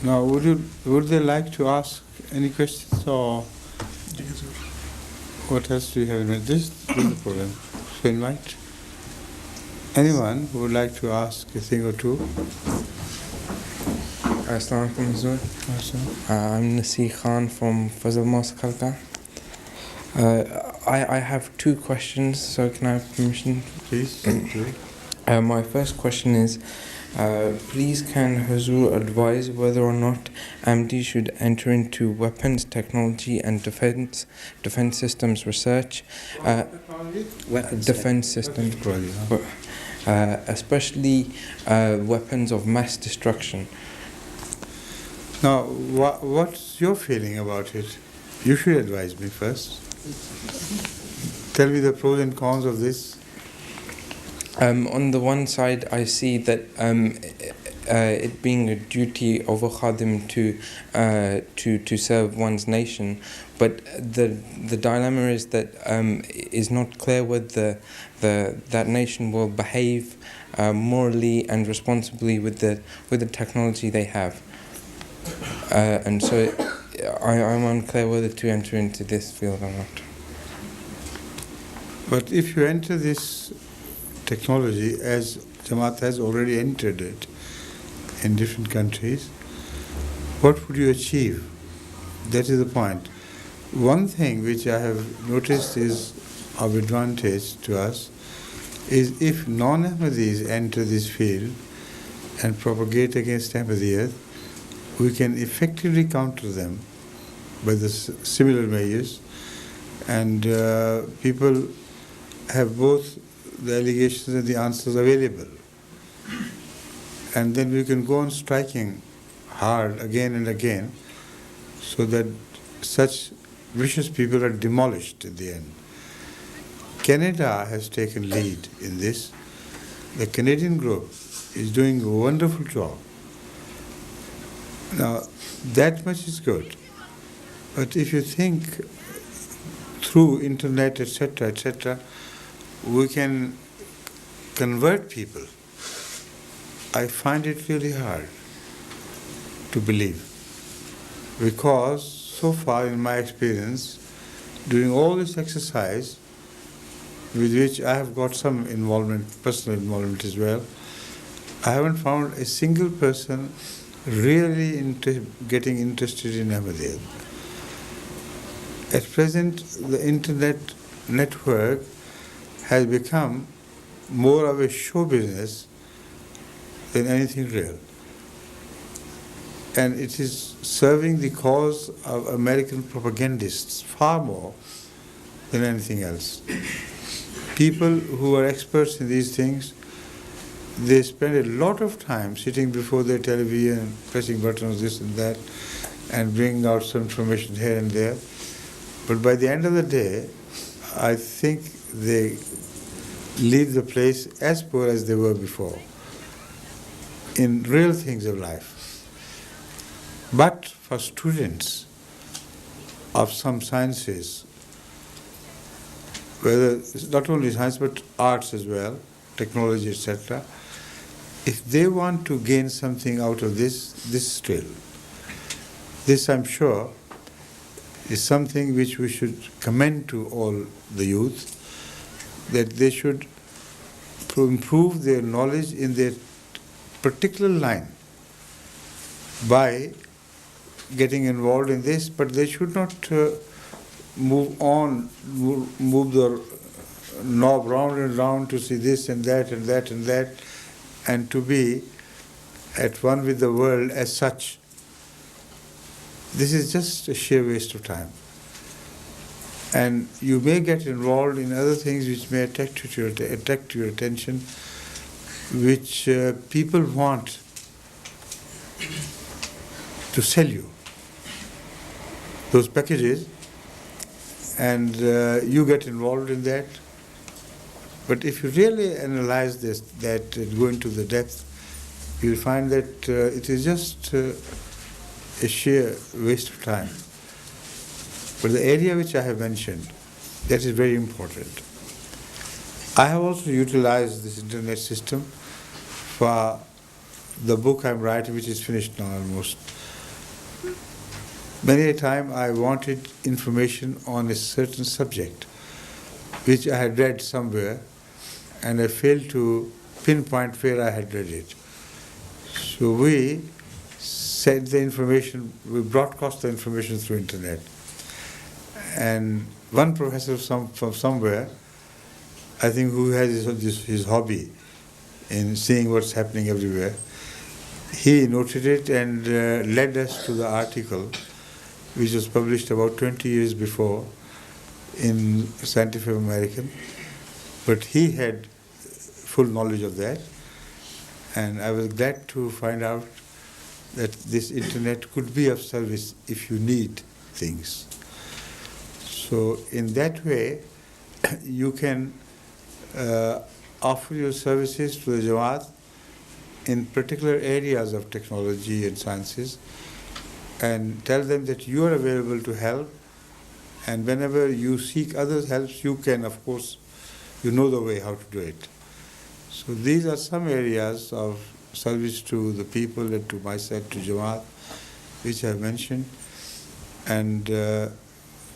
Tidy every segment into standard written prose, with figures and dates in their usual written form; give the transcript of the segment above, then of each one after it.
Now, would they like to ask any questions, or what else do you have in mind? This is the program. So invite anyone who would like to ask a thing or two. Assalamu alaikum, Huzur. I'm Nasir Khan from Fazal Mosque, Khalka. I have two questions, so can I have permission? Please. My first question is, please can Huzur advise whether or not MD should enter into weapons technology and defense systems research, defense systems, especially weapons of mass destruction. Now, what's your feeling about it? You should advise me first. Tell me the pros and cons of this. On the one side, I see that it being a duty of a khadim to serve one's nation, but the dilemma is that is not clear whether that nation will behave morally and responsibly with the technology they have, and so I'm unclear whether to enter into this field or not. But if you enter this technology, as Jamaat has already entered it in different countries, what would you achieve? That is the point. One thing which I have noticed is of advantage to us is if non-Ahmadis enter this field and propagate against Ahmadiyyat, we can effectively counter them by the similar measures, and people have both the allegations and the answers available. And then we can go on striking hard again and again so that such vicious people are demolished at the end. Canada has taken lead in this. The Canadian group is doing a wonderful job. Now, that much is good. But if you think through internet, etc., we can convert people. I find it really hard to believe, because so far in my experience, doing all this exercise, with which I have got some involvement, personal involvement as well, I haven't found a single person really getting interested in Ahmadiyyat. At present, the internet network has become more of a show business than anything real. And it is serving the cause of American propagandists far more than anything else. People who are experts in these things, they spend a lot of time sitting before their television, pressing buttons, this and that, and bringing out some information here and there. But by the end of the day, I think they leave the place as poor as they were before in real things of life. But for students of some sciences, whether it's not only science but arts as well, technology, etc., if they want to gain something out of this still, this I'm sure is something which we should commend to all the youth, that they should improve their knowledge in their particular line by getting involved in this, but they should not move the knob round and round to see this and that and that and that, and to be at one with the world as such. This is just a sheer waste of time. And you may get involved in other things which may attract your attention, which people want to sell you those packages, and you get involved in that. But if you really analyze this, that go into the depth, you'll find that it is just a sheer waste of time. But the area which I have mentioned, that is very important. I have also utilized this internet system for the book I'm writing, which is finished now almost. Many a time I wanted information on a certain subject, which I had read somewhere, and I failed to pinpoint where I had read it. So we sent the information, we broadcast the information through internet. And one professor from somewhere, I think who has his hobby in seeing what's happening everywhere, he noted it and led us to the article which was published about 20 years before in Scientific American. But he had full knowledge of that, and I was glad to find out that this internet could be of service if you need things. So in that way, you can offer your services to the Jamaat in particular areas of technology and sciences, and tell them that you are available to help, and whenever you seek others' help, you can, of course, you know the way how to do it. So these are some areas of service to the people and to myself, to Jamaat, which I have mentioned, and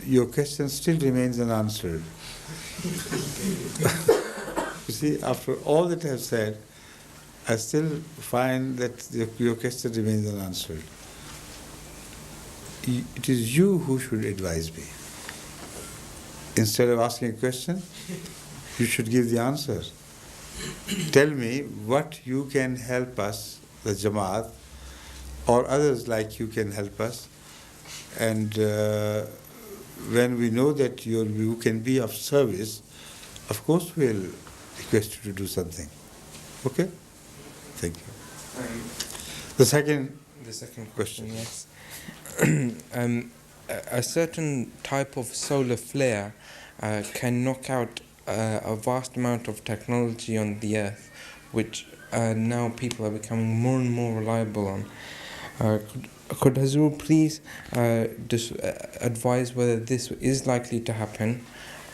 your question still remains unanswered. You see, after all that I have said, I still find that your question remains unanswered. It is you who should advise me. Instead of asking a question, you should give the answer. Tell me what you can help us, the Jamaat, or others like you can help us, and when we know that you can be of service, of course we'll request you to do something. Okay? Thank you. The second question, yes. A certain type of solar flare can knock out a vast amount of technology on the Earth, which now people are becoming more and more reliable on. Could Hazur please advise whether this is likely to happen?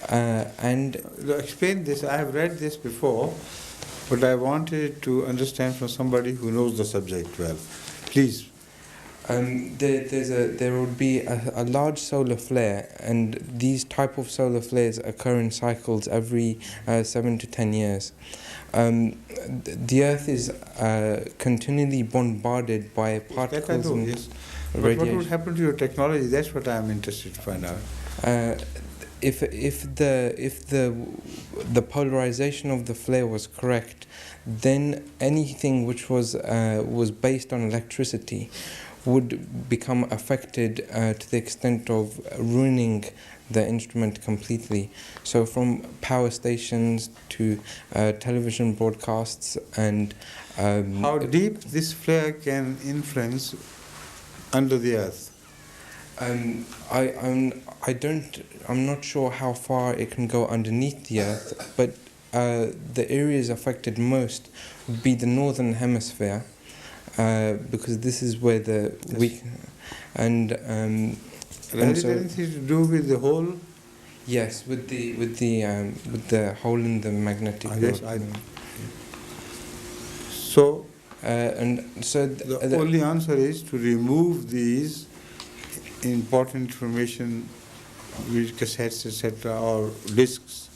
And explain this. I have read this before, but I wanted to understand from somebody who knows the subject well. Please. There would be a large solar flare, and these type of solar flares occur in cycles every 7 to 10 years. The Earth is continually bombarded by particles and yes. radiation. But what would happen to your technology? That's what I am interested to find out. If the polarization of the flare was correct, then anything which was based on electricity would become affected to the extent of ruining the instrument completely. So from power stations to television broadcasts and how deep this flare can influence under the Earth? I'm not sure how far it can go underneath the Earth, but the areas affected most would be the northern hemisphere, because this is where the weak and has it anything to do with the hole? Yes, with the hole in the magnetic field. Yes, I know. So, the only answer is to remove these important information with cassettes, etc., or discs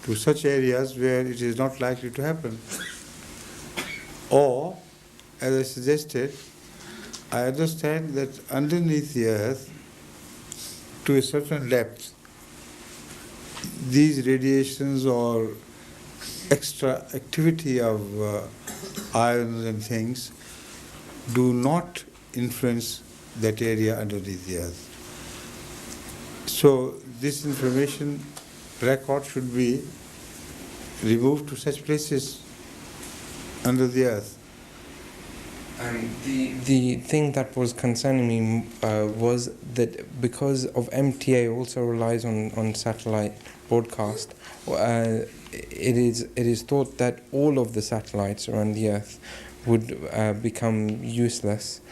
to such areas where it is not likely to happen. Or, as I suggested, I understand that underneath the Earth, to a certain depth, these radiations or extra activity of ions and things do not influence that area underneath the Earth. So this information record should be removed to such places under the Earth. The thing that was concerning me was that because of MTA also relies on satellite broadcast, it is thought that all of the satellites around the Earth would become useless.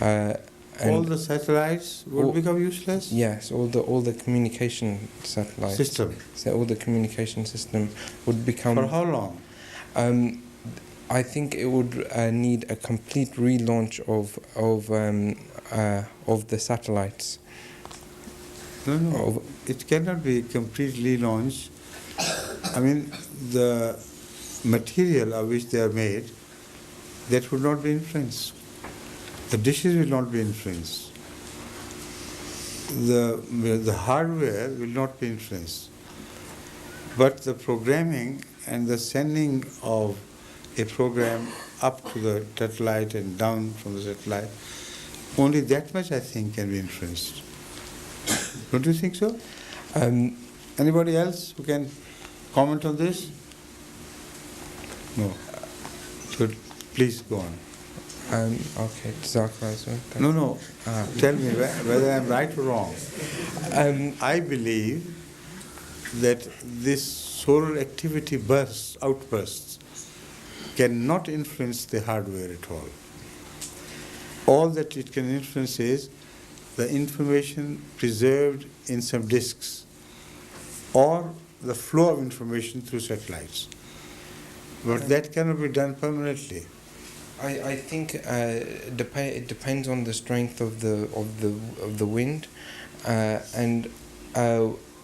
All the satellites would become useless? Yes, all the communication satellites. System. So all the communication system would become. For how long? I think it would need a complete relaunch of the satellites. No, it cannot be completely launched. I mean, the material of which they are made, that would not be influenced. The dishes will not be influenced. The hardware will not be influenced. But the programming and the sending of a program up to the satellite and down from the satellite, only that much I think can be influenced. Don't you think so? Anybody else who can comment on this? No. So please go on. Okay, Jazakallah. No. Tell me whether I'm right or wrong. I believe that this solar activity outbursts, cannot influence the hardware at all. All that it can influence is the information preserved in some disks or the flow of information through satellites. But that cannot be done permanently. I think it depends on the strength of the wind, and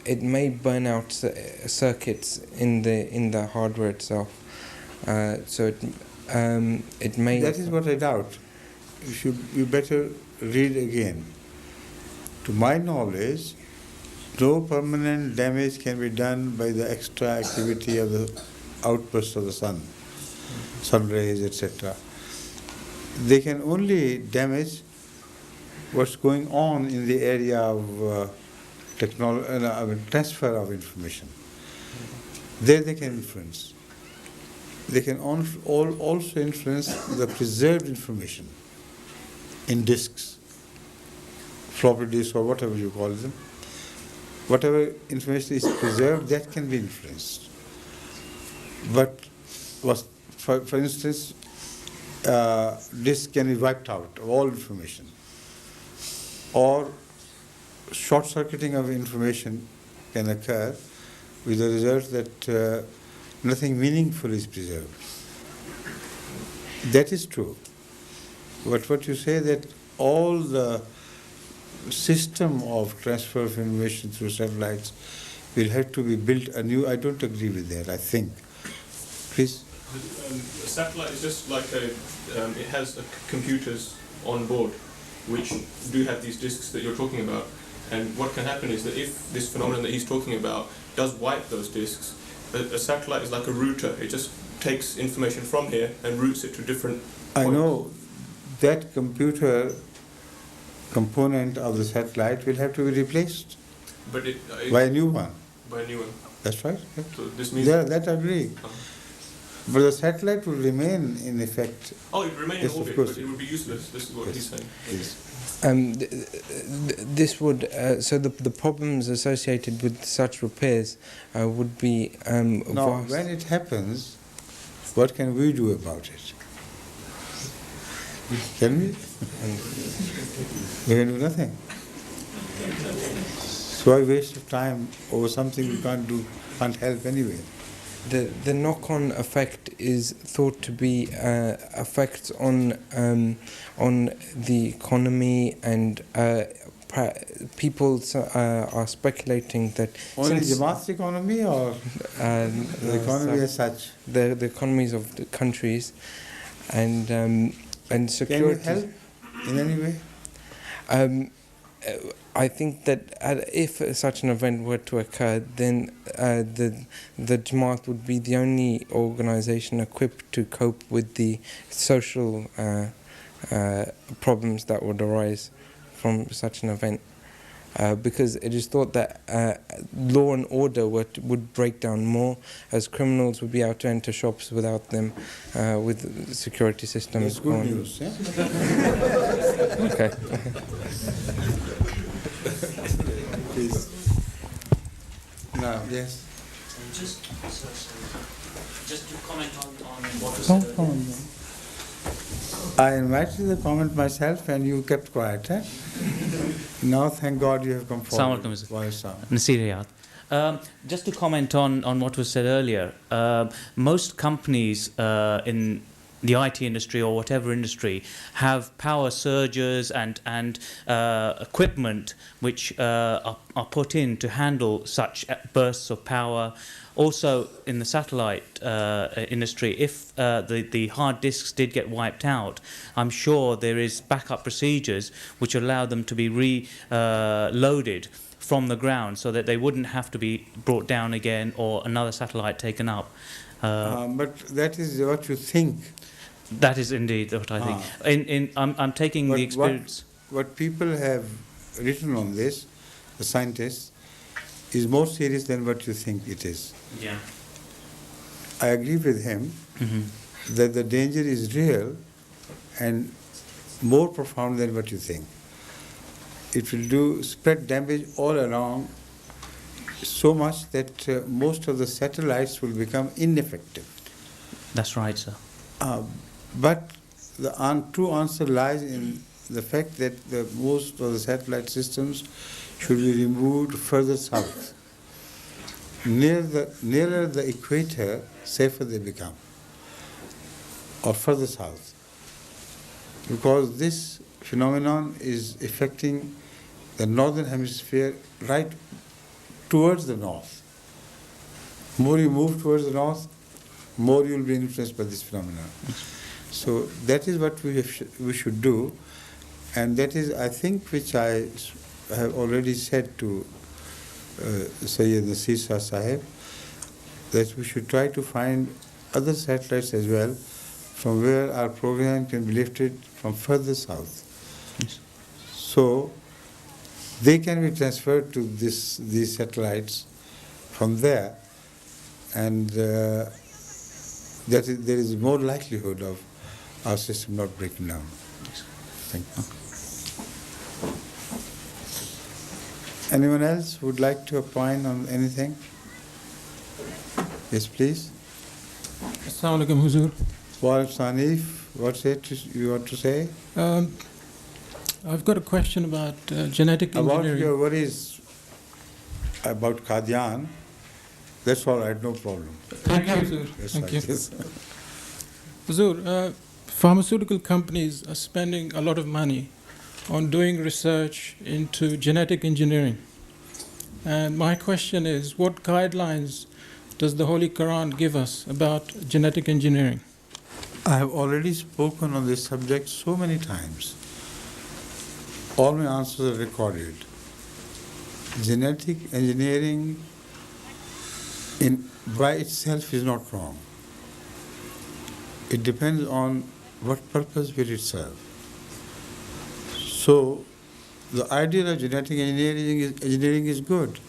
it may burn out circuits in the hardware itself. So it may. That is what I doubt. You better read again. To my knowledge, no permanent damage can be done by the extra activity of the outbursts of the sun rays, etc. They can only damage what's going on in the area of transfer of information. There they can influence. They can also influence the preserved information in disks, floppy disks or whatever you call them. Whatever information is preserved, that can be influenced. But for instance, disk can be wiped out of all information, or short-circuiting of information can occur with the result that nothing meaningful is preserved. That is true. But what you say that all the system of transfer of information through satellites will have to be built anew, I don't agree with that, I think. Please. A satellite is just like it has computers on board which do have these disks that you're talking about. And what can happen is that if this phenomenon that he's talking about does wipe those disks, a satellite is like a router. It just takes information from here and routes it to different points. I know that computer component of the satellite will have to be replaced by a new one. By a new one. That's right. Yeah. So this means that I agree. But the satellite will remain in effect. Oh, it will remain in orbit, but it would be useless. This is what he's saying. Yes. This would so the problems associated with such repairs would be now, vast. when it happens, what can we do about it? Can we? We can do nothing. So a waste of time over something we can't help anyway. The knock-on effect is thought to be effects on the economy, and people are speculating that only Jamaat's economy or the economy as such? The economies of the countries and security. Can you help in any way? I think that if such an event were to occur, then the Jamaat would be the only organisation equipped to cope with the social problems that would arise from such an event. Because it is thought that law and order would break down more, as criminals would be able to enter shops without them, with security systems. That's good news, yeah? Okay. Please. No, yes. Just to comment on what was said earlier. I invited you to comment myself and you kept quiet. Eh? Now, thank God you have come forward. Nasir Riyad. Just to comment on what was said earlier, most companies in the IT industry or whatever industry have power surges and equipment which are put in to handle such bursts of power. Also, in the satellite industry, if the hard disks did get wiped out, I'm sure there is backup procedures which allow them to be reloaded from the ground so that they wouldn't have to be brought down again or another satellite taken up. But that is what you think. That is indeed what I think. I'm taking But the experience. What people have written on this, the scientists, is more serious than what you think it is. Yeah. I agree with him that the danger is real and more profound than what you think. It will spread damage all around so much that most of the satellites will become ineffective. That's right, sir. But the true answer lies in the fact that most of the satellite systems should be removed further south. Nearer the equator, safer they become, or further south. Because this phenomenon is affecting the northern hemisphere right towards the north. More you move towards the north, more you will be influenced by this phenomenon. So that is what we should do, and that is, I think, which I have already said to Sayyid Nasir Shah Sahib, that we should try to find other satellites as well from where our program can be lifted from further south. Yes. So they can be transferred to these satellites from there, and there is more likelihood of our system not breaking down. Thank you. Anyone else would like to opine on anything? Yes, please. Assalamu alaikum, Huzur. Walid Sanif, what's it you want to say? I've got a question about genetic engineering. About your worries about Qadian, that's all right, no problem. Thank you, Huzur. That's Thank right, you. yes. Huzur, pharmaceutical companies are spending a lot of money on doing research into genetic engineering. And my question is, what guidelines does the Holy Quran give us about genetic engineering? I have already spoken on this subject so many times. All my answers are recorded. Genetic engineering by itself is not wrong. It depends on what purpose will it serve. So, the idea of genetic engineering is good.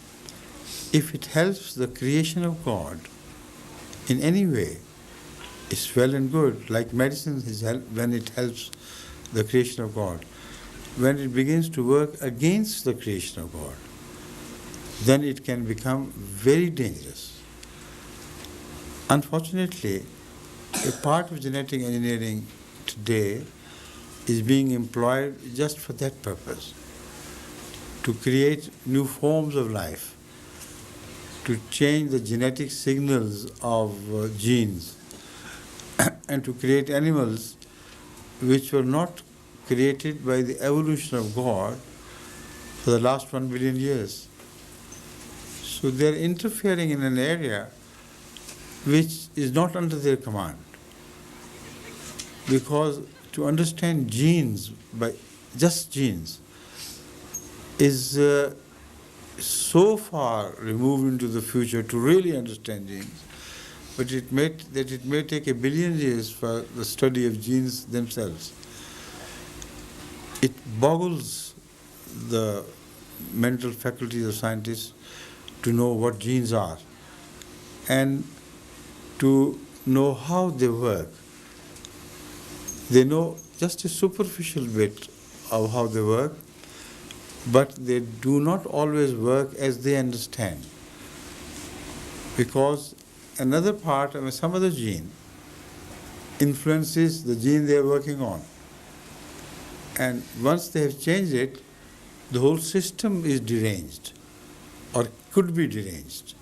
If it helps the creation of God in any way, it's well and good. Like medicine is when it helps the creation of God. When it begins to work against the creation of God, then it can become very dangerous. Unfortunately, a part of genetic engineering today is being employed just for that purpose, to create new forms of life, to change the genetic signals of genes, and to create animals which were not created by the evolution of God for the last 1 billion years. So they are interfering in an area which is not under their command. Because to understand genes, by just genes, is so far removed into the future to really understand genes, but it may take 1 billion years for the study of genes themselves. It boggles the mental faculties of scientists to know what genes are and to know how they work. They know just a superficial bit of how they work, but they do not always work as they understand. Because another part, some other gene influences the gene they are working on. And once they have changed it, the whole system is deranged, or could be deranged.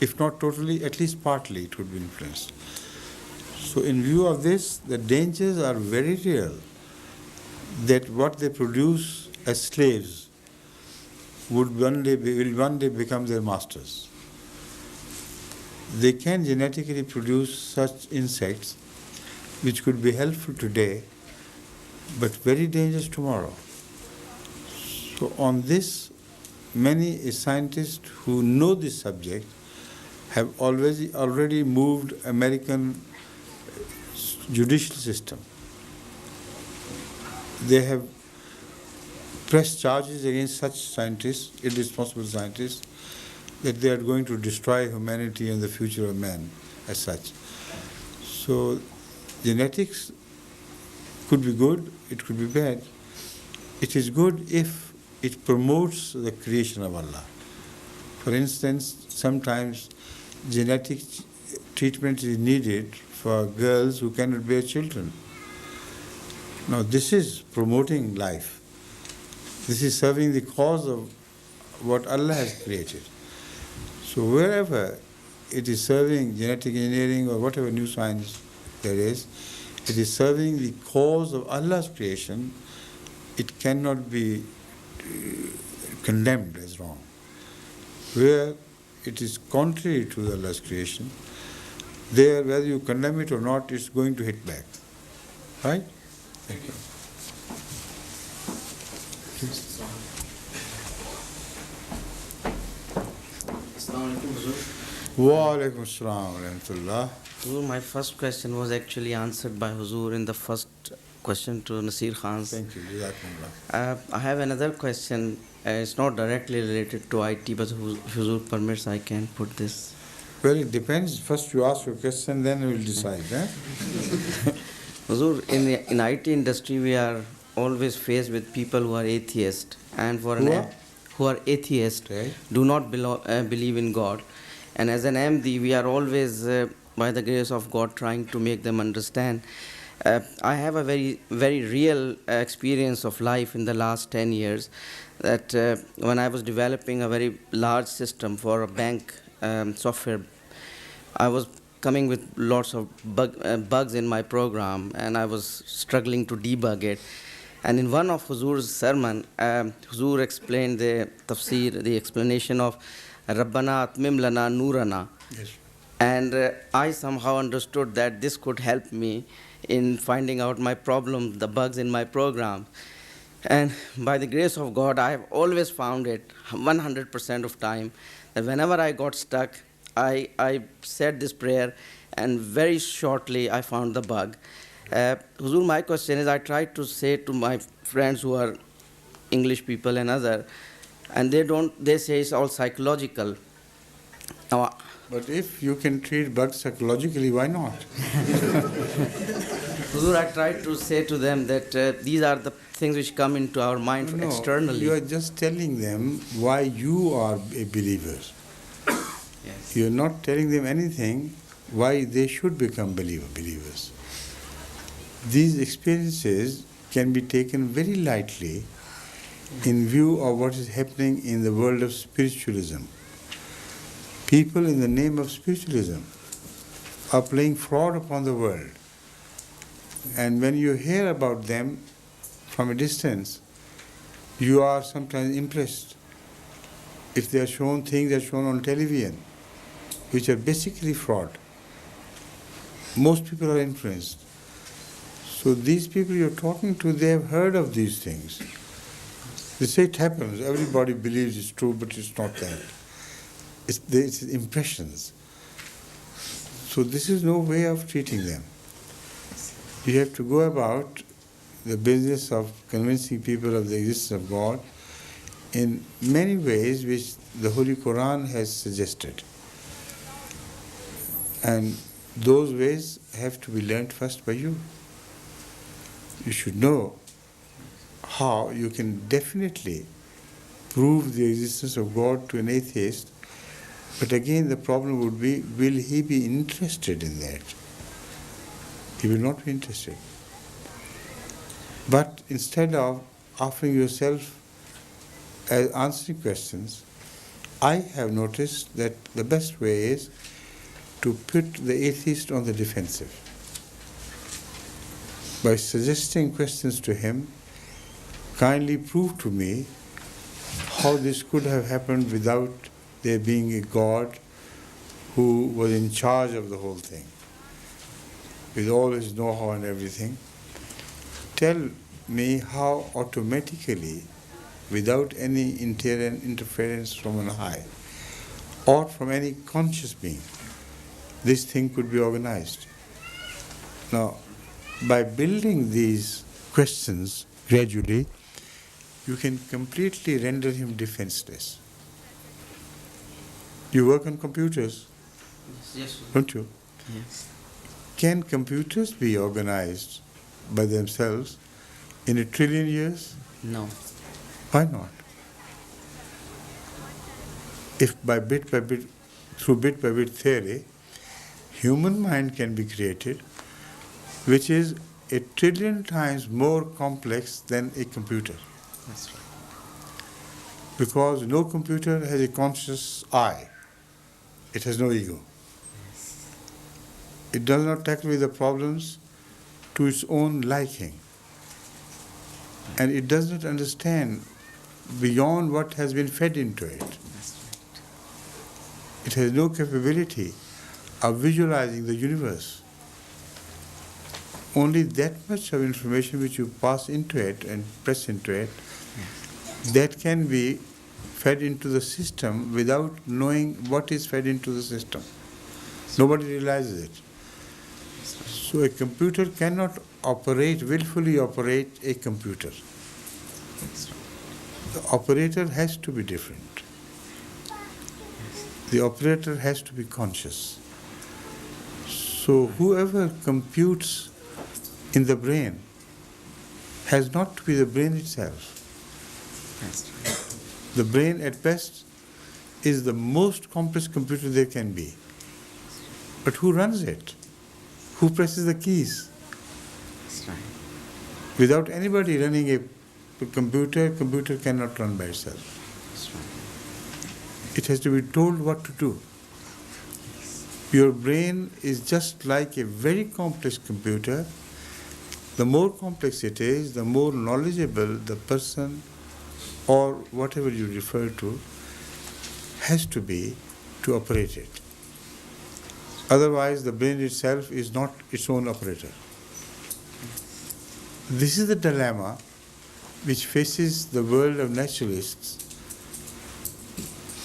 If not totally, at least partly it could be influenced. So in view of this, the dangers are very real that what they produce as slaves will one day become their masters. They can genetically produce such insects which could be helpful today but very dangerous tomorrow. So on this, many scientists who know this subject have already moved American judicial system. They have pressed charges against such scientists, irresponsible scientists, that they are going to destroy humanity and the future of man as such. So genetics could be good, it could be bad. It is good if it promotes the creation of Allah. For instance, sometimes genetic treatment is needed for girls who cannot bear children. Now this is promoting life. This is serving the cause of what Allah has created. So wherever it is serving genetic engineering or whatever new science there is, it is serving the cause of Allah's creation, it cannot be condemned as wrong. Where it is contrary to Allah's creation, there, whether you condemn it or not, it's going to hit back. Right? Thank you. Wa alaikum assalam wa rahmatullah. Huzur, my first question was actually answered by Huzur in the first question to Nasir Khan's. Thank you. Jazakumullah. I have another question. It's not directly related to IT, but if Huzur permits, I can put this. Well, it depends. First you ask your question, then we will decide. Huzur, in IT industry, we are always faced with people who are atheist, and who are atheist, right, do not believe in God. And as an MD, we are always, by the grace of God, trying to make them understand. I have a very, very real experience of life in the last 10 years, that when I was developing a very large system for a bank software, I was coming with lots of bugs in my program, and I was struggling to debug it. And in one of Huzur's sermon, Huzur explained the tafsir, the explanation of Rabbana Atmim Lana Nurana. Yes. And I somehow understood that this could help me in finding out my problem, the bugs in my program. And by the grace of God, I have always found it 100% of time that whenever I got stuck, I said this prayer, and very shortly I found the bug. Huzur, my question is, I tried to say to my friends who are English people and other, and they say it's all psychological. Now, but if you can treat bugs psychologically, why not? Huzur, I tried to say to them that these are the things which come into our mind externally. You are just telling them why you are a believer. Yes. You are not telling them anything why they should become believers. These experiences can be taken very lightly in view of what is happening in the world of spiritualism. People in the name of spiritualism are playing fraud upon the world. And when you hear about them from a distance, you are sometimes impressed. If they are shown things that are shown on television, which are basically fraud, most people are influenced. So these people you're talking to, they have heard of these things. They say it happens. Everybody believes it's true, but it's not that. It's impressions. So this is no way of treating them. You have to go about the business of convincing people of the existence of God in many ways which the Holy Quran has suggested. And those ways have to be learnt first by you. You should know how you can definitely prove the existence of God to an atheist, but again the problem would be, will he be interested in that? He will not be interested. But instead of offering yourself as answering questions, I have noticed that the best way is to put the atheist on the defensive. by suggesting questions to him, kindly prove to me how this could have happened without there being a God who was in charge of the whole thing, with all his know-how and everything. Tell me how automatically, without any interference from on high or from any conscious being, this thing could be organized. Now, by building these questions gradually, you can completely render him defenseless. You work on computers, Yes. don't you? Yes. Can computers be organized by themselves in 1 trillion years? No. Why not? If by bit, through bit by bit theory, human mind can be created, which is 1 trillion times more complex than a computer. That's right. Because no computer has a conscious I. It has no ego. It does not tackle with the problems to its own liking. And it does not understand beyond what has been fed into it. That's right. It has no capability of visualizing the universe. Only that much of information which you pass into it and press into it, that can be fed into the system without knowing what is fed into the system. Nobody realizes it. So a computer cannot willfully operate a computer. The operator has to be different. The operator has to be conscious. So whoever computes in the brain has not to be the brain itself. That's right. The brain at best is the most complex computer there can be. But who runs it? Who presses the keys? That's right. Without anybody running a computer cannot run by itself. That's right. It has to be told what to do. Your brain is just like a very complex computer. The more complex it is, the more knowledgeable the person or whatever you refer to has to be to operate it. Otherwise, the brain itself is not its own operator. This is the dilemma which faces the world of naturalists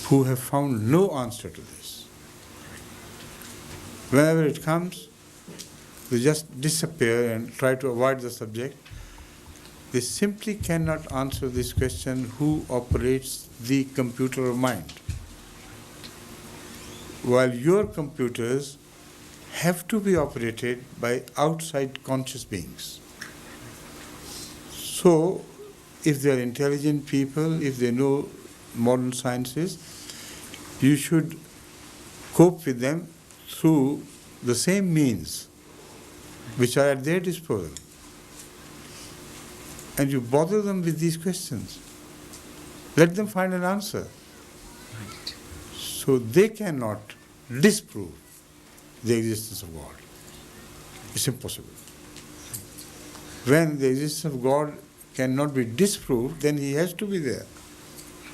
who have found no answer to this. Whenever it comes, they just disappear and try to avoid the subject. They simply cannot answer this question, who operates the computer of mind? While your computers have to be operated by outside conscious beings. So, if they are intelligent people, if they know modern sciences, you should cope with them through the same means which are at their disposal. And you bother them with these questions. Let them find an answer. Right. So they cannot disprove the existence of God. It's impossible. When the existence of God cannot be disproved, then he has to be there.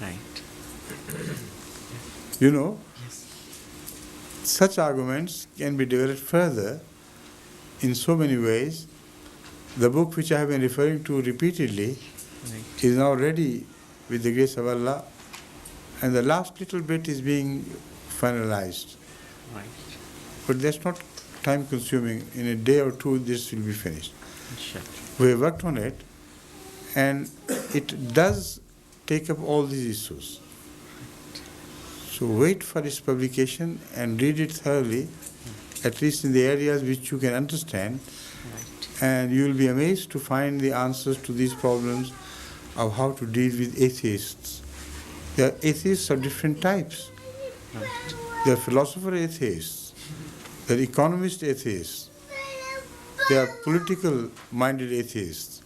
Right. You know, Yes. such arguments can be developed further in so many ways. The book which I have been referring to repeatedly Right. is now ready with the grace of Allah, and the last little bit is being finalized. Right. But that's not time consuming. In a day or two this will be finished. Sure. We have worked on it, and it does take up all these issues. So wait for its publication and read it thoroughly, at least in the areas which you can understand, Right. and you will be amazed to find the answers to these problems of how to deal with atheists. There are atheists of different types. Right. There are philosopher atheists, there are economist atheists, there are political minded atheists,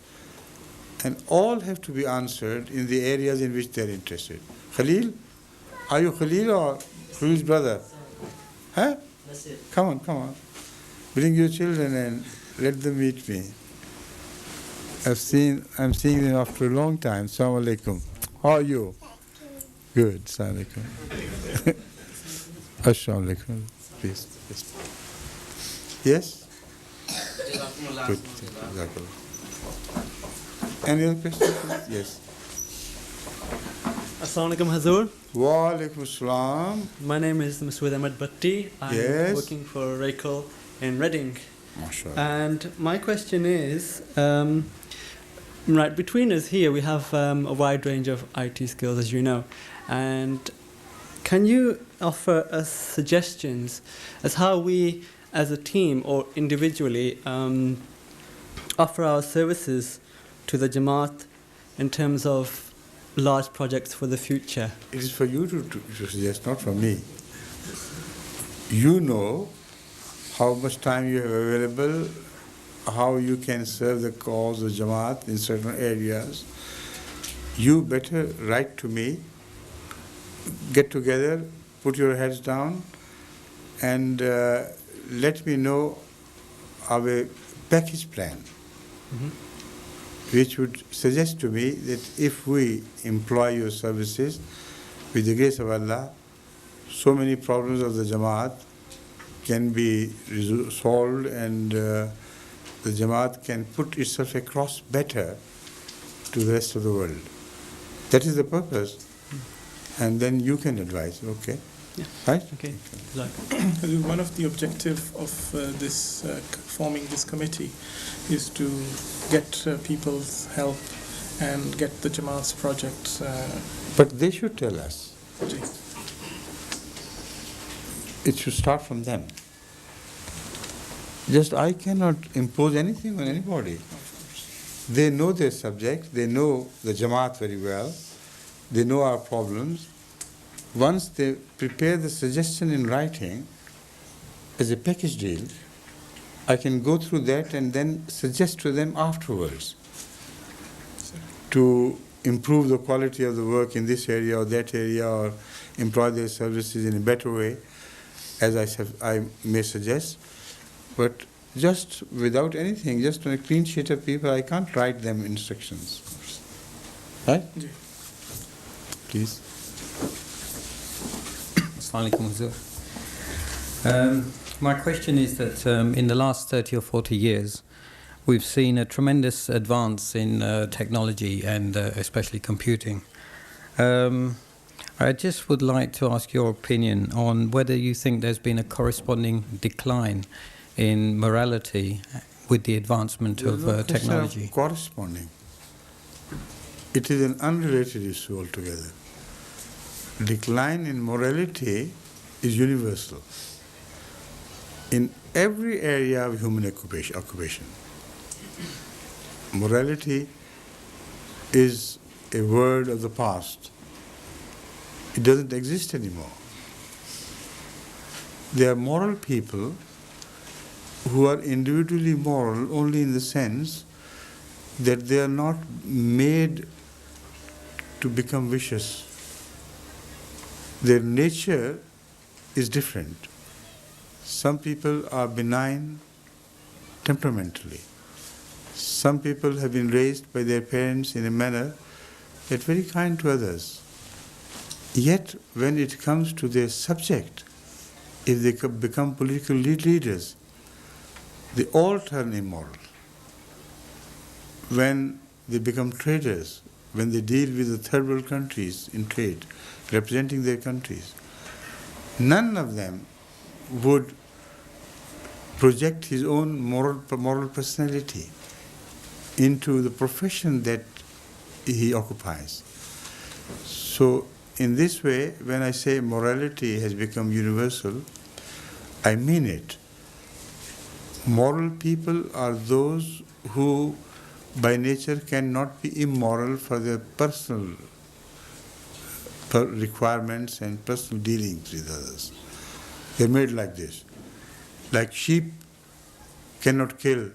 and all have to be answered in the areas in which they are interested. Khalil? Are you Khalil or Khalil's brother? Huh? Come on. Bring your children and let them meet me. I'm seeing them after a long time. Assalamu alaikum. How are you? Good. Assalamu alaikum. Assalamu alaikum. Please. Yes? Good. Any other questions? Yes. Assalamu alaikum, Hazur. Wa alaikum assalam. My name is Masood Ahmed Bhatti. I'm Yes. working for Rakel in Reading. MashaAllah. And my question is, right, between us here we have a wide range of IT skills, as you know. And can you offer us suggestions as how we, as a team or individually, offer our services to the Jamaat in terms of large projects for the future? It is for you to suggest, not for me. You know how much time you have available, how you can serve the cause of Jamaat in certain areas. You better write to me, get together, put your heads down, and let me know our package plan, which would suggest to me that if we employ your services, with the grace of Allah, so many problems of the Jamaat can be solved, and the Jamaat can put itself across better to the rest of the world. That is the purpose. And then you can advise, okay? Yeah. Right? Okay. One of the objectives of forming this committee is to get people's help and get the Jamaat's projects. But they should tell us. It should start from them. Just I cannot impose anything on anybody. They know their subject, they know the Jamaat very well, they know our problems. Once they prepare the suggestion in writing as a package deal, I can go through that and then suggest to them afterwards to improve the quality of the work in this area or that area, or employ their services in a better way, as I may suggest. But just without anything, just on a clean sheet of paper, I can't write them instructions. Right? Yeah. Please. Assalamu alaikum, Hazur. My question is that in the last 30 or 40 years, we've seen a tremendous advance in technology and especially computing. I just would like to ask your opinion on whether you think there's been a corresponding decline in morality with the advancement of technology. Corresponding. It is an unrelated issue altogether. Decline in morality is universal in every area of human occupation. Morality is a word of the past. It doesn't exist anymore. There are moral people who are individually moral only in the sense that they are not made to become vicious. Their nature is different. Some people are benign temperamentally. Some people have been raised by their parents in a manner that very kind to others. Yet, when it comes to their subject, if they become political leaders, they all turn immoral. When they become traders, when they deal with the third world countries in trade, representing their countries, none of them would project his own moral personality into the profession that he occupies. So, in this way, when I say morality has become universal, I mean it. Moral people are those who by nature cannot be immoral for their personal requirements and personal dealings with others. They're made like this. Like sheep cannot kill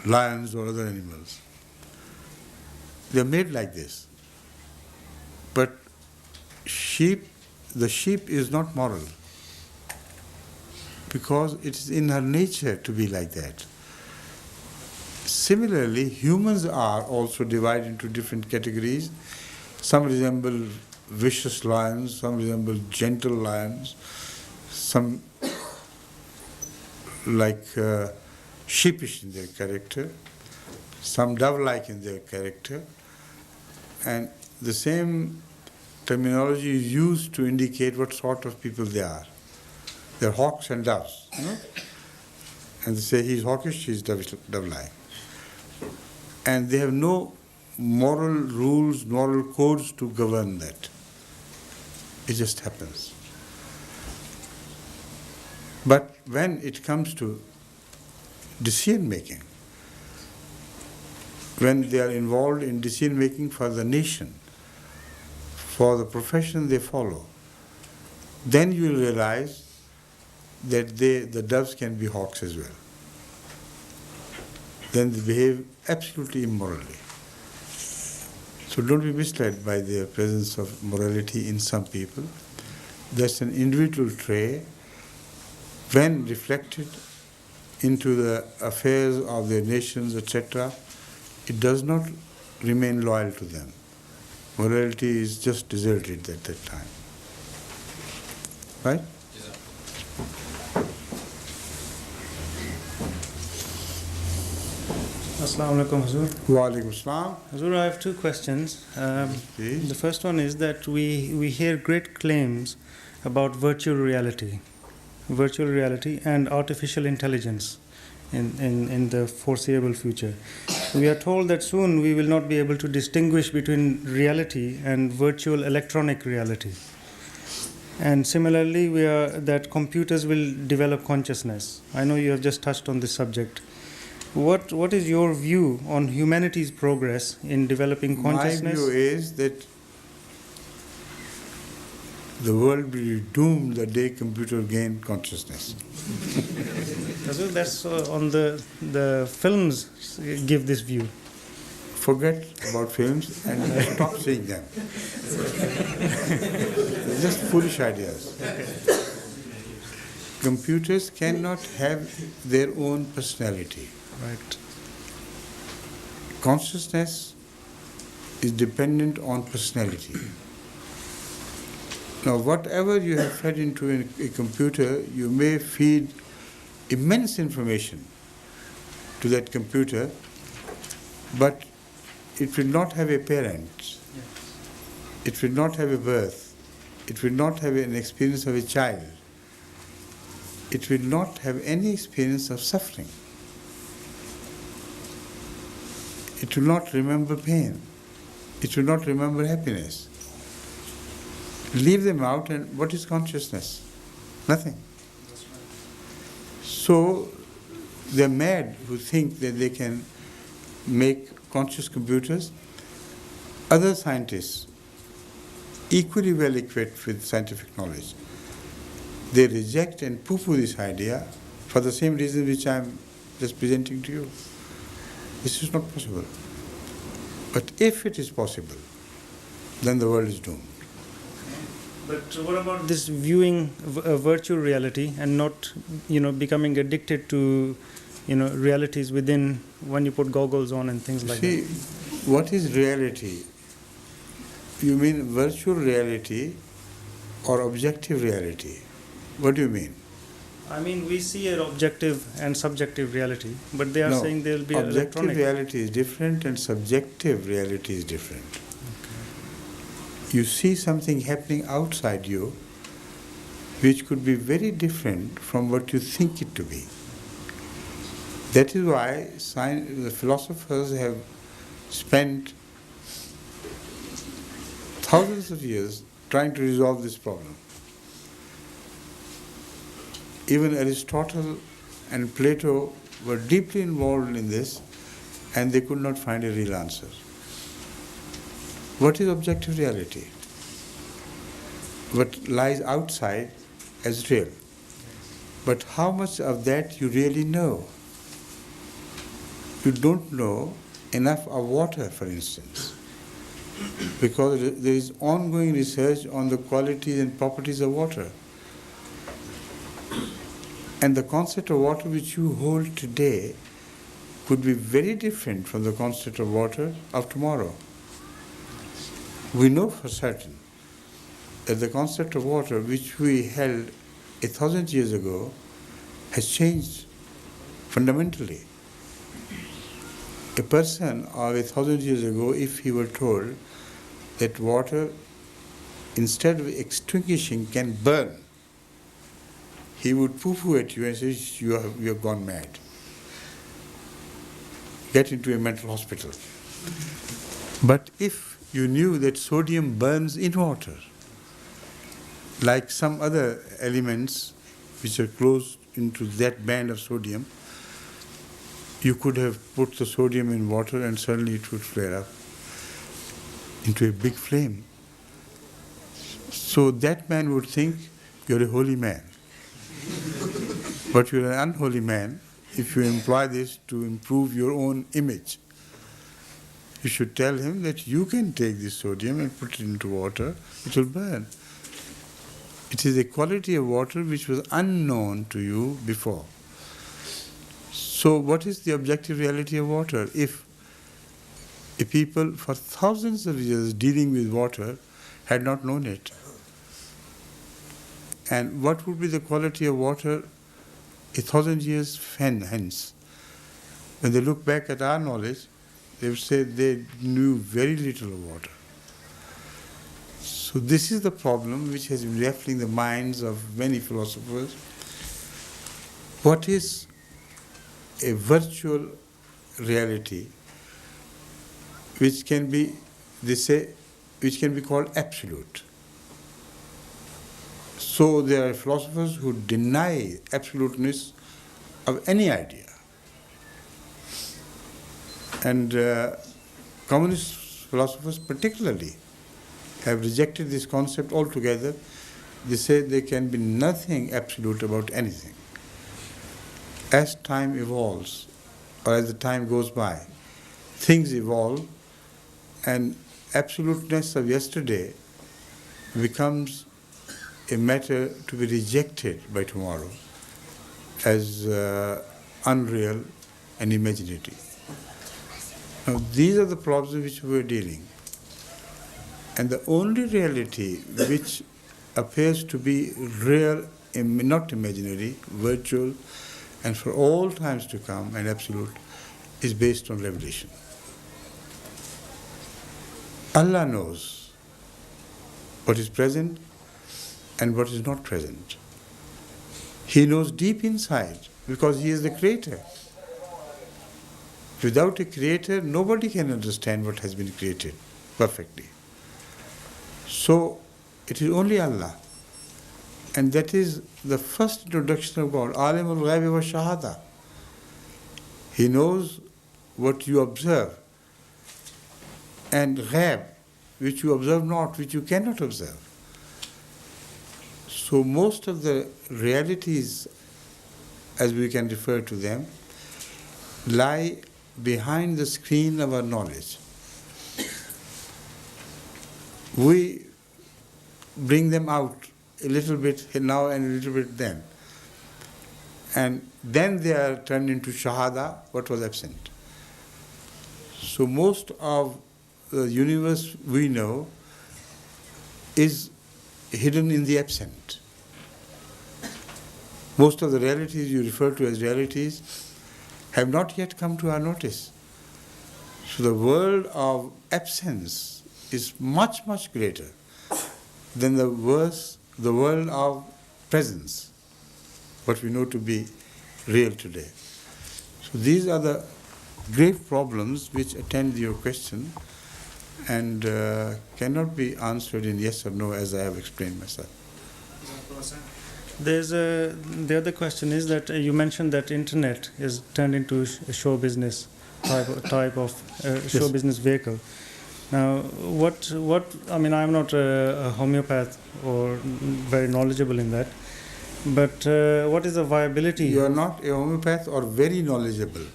lions or other animals. They're made like this. But the sheep is not moral because it is in her nature to be like that. Similarly, humans are also divided into different categories. Some resemble vicious lions, some resemble gentle lions, some like sheepish in their character, some dove-like in their character, and the same terminology is used to indicate what sort of people they are. They're hawks and doves, you know? And they say he's hawkish, he's dove-like. And they have no moral rules, moral codes to govern that. It just happens. But when it comes to decision making, when they are involved in decision making for the nation, for the profession they follow, then you will realize that the doves can be hawks as well. Then they behave absolutely immorally. So don't be misled by the presence of morality in some people. That's an individual trait. When reflected into the affairs of their nations, etc., it does not remain loyal to them. Morality is just deserted at that time. Right? Assalamu alaikum, Hazur. Wa alaikum assalam. Hazur, I have two questions. Please. The first one is that we hear great claims about virtual reality and artificial intelligence in the foreseeable future. We are told that soon we will not be able to distinguish between reality and virtual electronic reality. And similarly, that computers will develop consciousness. I know you have just touched on this subject. What is your view on humanity's progress in developing consciousness? My view is that the world will be doomed the day computer gain consciousness. That's on the films give this view. Forget about films and stop seeing them. Just foolish ideas. Computers cannot have their own personality. Right. Consciousness is dependent on personality. Now, whatever you have fed into a computer, you may feed immense information to that computer, but it will not have a parent. Yes. It will not have a birth. It will not have an experience of a child. It will not have any experience of suffering. It will not remember pain. It will not remember happiness. Leave them out, and what is consciousness? Nothing. So they're mad who think that they can make conscious computers. Other scientists, equally well equipped with scientific knowledge, they reject and poo-poo this idea for the same reason which I'm just presenting to you. This is not possible. But if it is possible, then the world is doomed. But what about this viewing virtual reality and not, becoming addicted to, realities within when you put goggles on and things like that? See, what is reality? You mean virtual reality or objective reality? What do you mean? I mean, we see an objective and subjective reality, but they are saying there will be objective electronic. reality is different and subjective reality is different. Okay. You see something happening outside you which could be very different from what you think it to be. That is why the philosophers have spent thousands of years trying to resolve this problem. Even Aristotle and Plato were deeply involved in this, and they could not find a real answer. What is objective reality? What lies outside as real. But how much of that you really know? You don't know enough of water, for instance, because there is ongoing research on the qualities and properties of water. And the concept of water which you hold today could be very different from the concept of water of tomorrow. We know for certain that the concept of water, which we held 1,000 years ago, has changed fundamentally. A person of 1,000 years ago, if he were told that water, instead of extinguishing, can burn, he would poo-poo at you and say, you have gone mad. Get into a mental hospital. But if you knew that sodium burns in water, like some other elements which are close into that band of sodium, you could have put the sodium in water and suddenly it would flare up into a big flame. So that man would think you're a holy man. But you're an unholy man if you employ this to improve your own image. You should tell him that you can take this sodium and put it into water, it will burn. It is a quality of water which was unknown to you before. So what is the objective reality of water? If a people for thousands of years dealing with water had not known it, and what would be the quality of water 1,000 years hence? When they look back at our knowledge, they would say they knew very little of water. So this is the problem which has been baffling the minds of many philosophers. What is a virtual reality which can be, they say, which can be called absolute? So there are philosophers who deny absoluteness of any idea. And communist philosophers particularly have rejected this concept altogether. They say there can be nothing absolute about anything. As time evolves, or as the time goes by, things evolve, and absoluteness of yesterday becomes a matter to be rejected by tomorrow as unreal and imaginative. Now, these are the problems which we are dealing. And the only reality which appears to be real, not imaginary, virtual, and for all times to come, and absolute, is based on revelation. Allah knows what is present and what is not present. He knows deep inside because He is the creator. Without a creator, nobody can understand what has been created perfectly. So, it is only Allah. And that is the first introduction of God, Alim al-Ghaibi wa Shahada. He knows what you observe. And Ghaib, which you observe not, which you cannot observe. So most of the realities, as we can refer to them, lie behind the screen of our knowledge. We bring them out a little bit now and a little bit then. And then they are turned into Shahada, what was absent. So most of the universe we know is hidden in the absent. Most of the realities you refer to as realities have not yet come to our notice. So the world of absence is much, much greater than the world of presence, what we know to be real today. So these are the grave problems which attend your question and cannot be answered in yes or no as I have explained myself. The other question is that you mentioned that internet is turned into a show business type of show business vehicle. Now, I mean, I'm not a homeopath or very knowledgeable in that, but what is the viability? You are not a homeopath or very knowledgeable,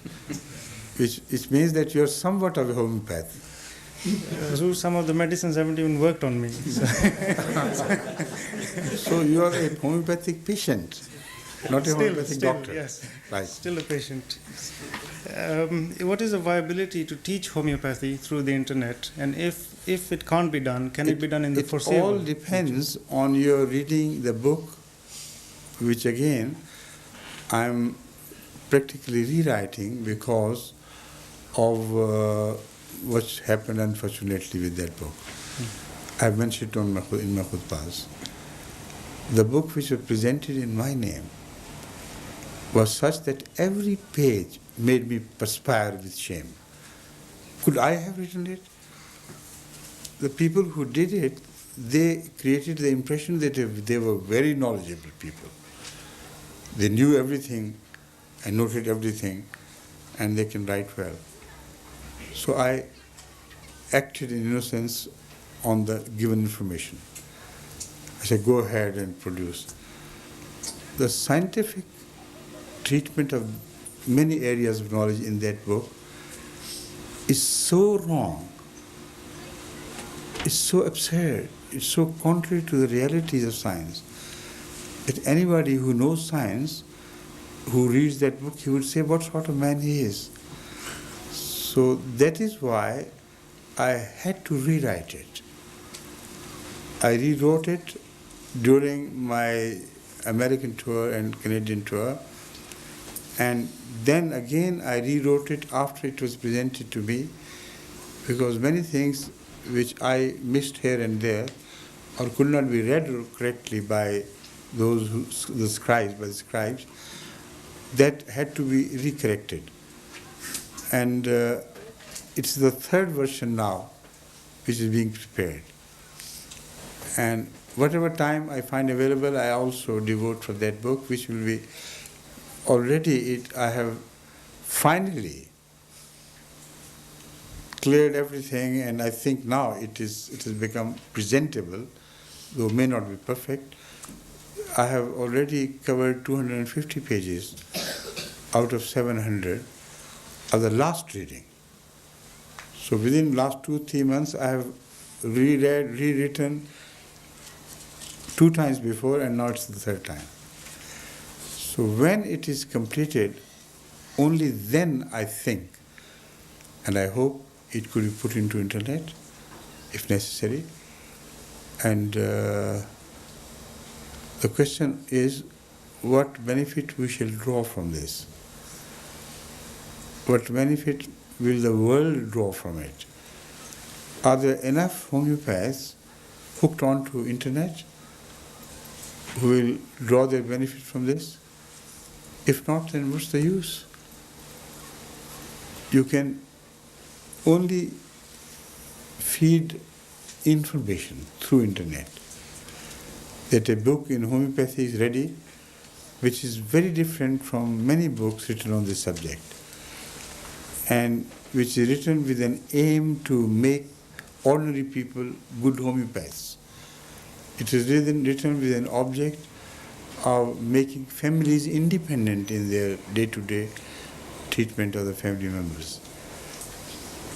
which means that you are somewhat of a homeopath. So some of the medicines haven't even worked on me. So you are a homeopathic patient. Not a homeopathic doctor. Yes, Right. still a patient. What is the viability to teach homeopathy through the internet? And if it can't be done, can it be done in the foreseeable? It all depends on your reading the book, which again I'm practically rewriting because of what's happened unfortunately with that book. I've mentioned it in my khutbahs. The book which was presented in my name was such that every page made me perspire with shame. Could I have written it? The people who did it, they created the impression that they were very knowledgeable people. They knew everything and noted everything, and they can write well. So I acted in innocence on the given information. I said, go ahead and produce. The scientific treatment of many areas of knowledge in that book is so wrong, it's so absurd, it's so contrary to the realities of science, that anybody who knows science, who reads that book, he would say what sort of man he is. So that is why I had to rewrite it. I rewrote it during my American tour and Canadian tour, and then again I rewrote it after it was presented to me, because many things which I missed here and there or could not be read correctly by the scribes, that had to be recorrected. And it's the third version now which is being prepared. And whatever time I find available, I also devote for that book, which will be already I have finally cleared everything, and I think now it has become presentable, though it may not be perfect. I have already covered 250 pages out of 700 of the last reading. So within last 2-3 months, I have rewritten 2 times before, and now it's the 3rd time. So when it is completed, only then I think, and I hope it could be put into internet if necessary. And the question is, what benefit we shall draw from this? What benefit will the world draw from it? Are there enough homeopaths hooked on to internet who will draw their benefit from this? If not, then what's the use? You can only feed information through internet. That a book in homeopathy is ready, which is very different from many books written on this subject, and which is written with an aim to make ordinary people good homeopaths. It is written with an object of making families independent in their day-to-day treatment of the family members.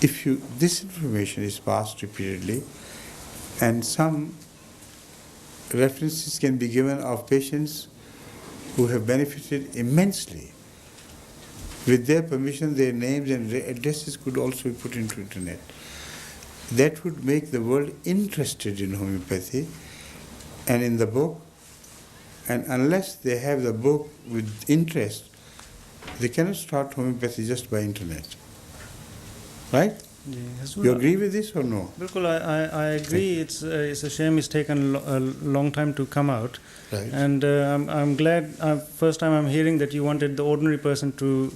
If this information is passed repeatedly, and some references can be given of patients who have benefited immensely. With their permission, their names and addresses could also be put into internet. That would make the world interested in homeopathy and in the book. And unless they have the book with interest, they cannot start homeopathy just by internet. Right? Yes. You agree with this or no? Bilkul, I agree. It's a shame it's taken a long time to come out. Right. And I'm glad, first time I'm hearing that you wanted the ordinary person to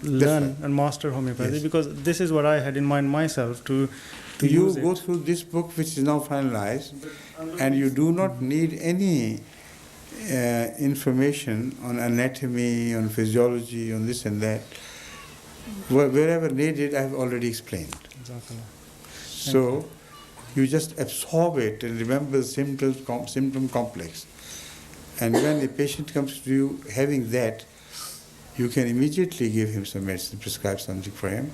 learn and master homeopathy, Yes. because this is what I had in mind myself to You use go it. through this book, which is now finalized, and you do not need any information on anatomy, on physiology, on this and that. Wherever needed, I have already explained. So you just absorb it and remember the symptom complex. And when a patient comes to you having that, you can immediately give him some medicine, prescribe something for him.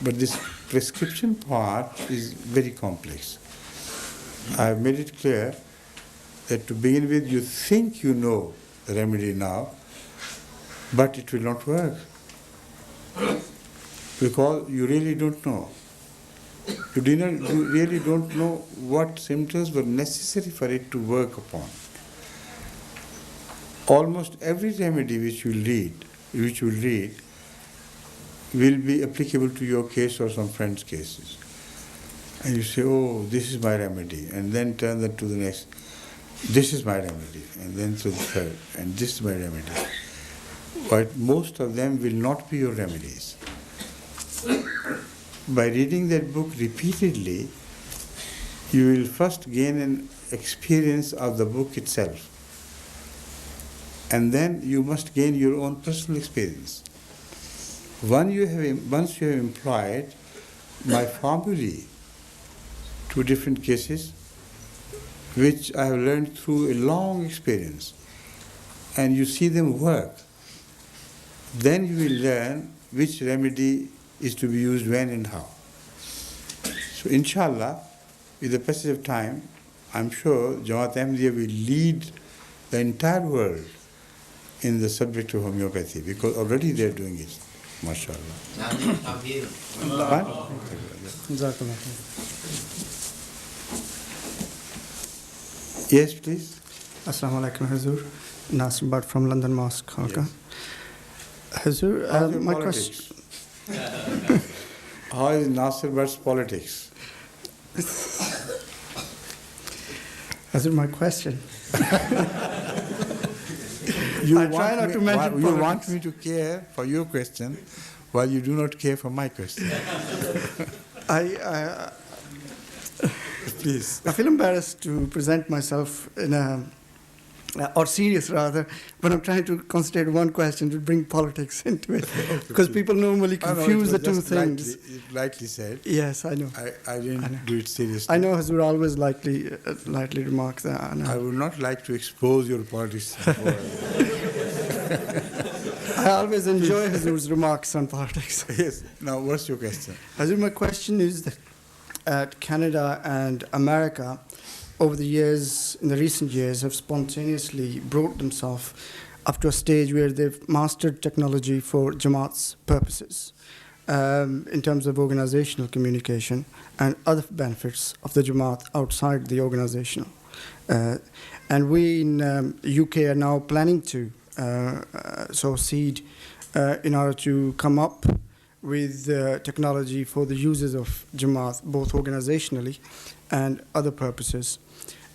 But this prescription part is very complex. I have made it clear that to begin with, you think you know remedy now, but it will not work because you really don't know. You really don't know what symptoms were necessary for it to work upon. Almost every remedy which you will read, will be applicable to your case or some friend's cases. And you say, oh, this is my remedy, and then turn that to the next. This is my remedy, and then to the third, and this is my remedy. But most of them will not be your remedies. By reading that book repeatedly, you will first gain an experience of the book itself. And then you must gain your own personal experience. Once you have employed my formulae to different cases, which I have learned through a long experience, and you see them work, then you will learn which remedy is to be used when and how. So inshallah, with the passage of time, I'm sure Jamaat Ahmadiyya will lead the entire world in the subject of homeopathy, because already they're doing it, mashallah. Yes, please. Assalamu alaikum, Hazur. Nasir Bhatt from London Mosque, Khalka. Hazur, my question. How is Nasir Bhatt's politics? Hazur, my question. You want me to care for your question while you do not care for my question. Please. I feel embarrassed to present myself in or serious rather, when I'm trying to concentrate on one question to bring politics into it. Because people normally confuse the two things. Lightly said. Yes, I know. I didn't do it seriously. I know Hazur always lightly remarks that. I would not like to expose your politics. I always enjoy Hazur's remarks on politics. Yes. Now, what's your question? Hazur, my question is that Canada and America, over the years, in the recent years, have spontaneously brought themselves up to a stage where they've mastered technology for Jamaat's purposes in terms of organizational communication and other benefits of the Jamaat outside the organizational. And we in UK are now planning to sow seed in order to come up with technology for the users of Jamaat, both organizationally and other purposes.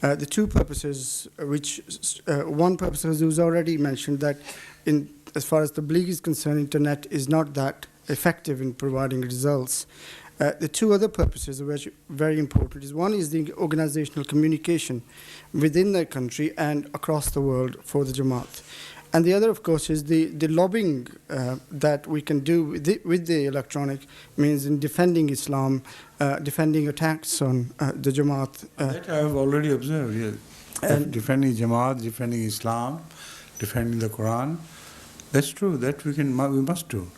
The two purposes, which one purpose was already mentioned, that as far as the Tabligh is concerned, internet is not that effective in providing results. The two other purposes are very important. One is the organizational communication within the country and across the world for the Jamaat. And the other, of course, is the lobbying that we can do with the electronic means in defending Islam, defending attacks on the Jamaat. That I have already observed, yes. And defending Jamaat, defending Islam, defending the Quran. That's true, that we must do.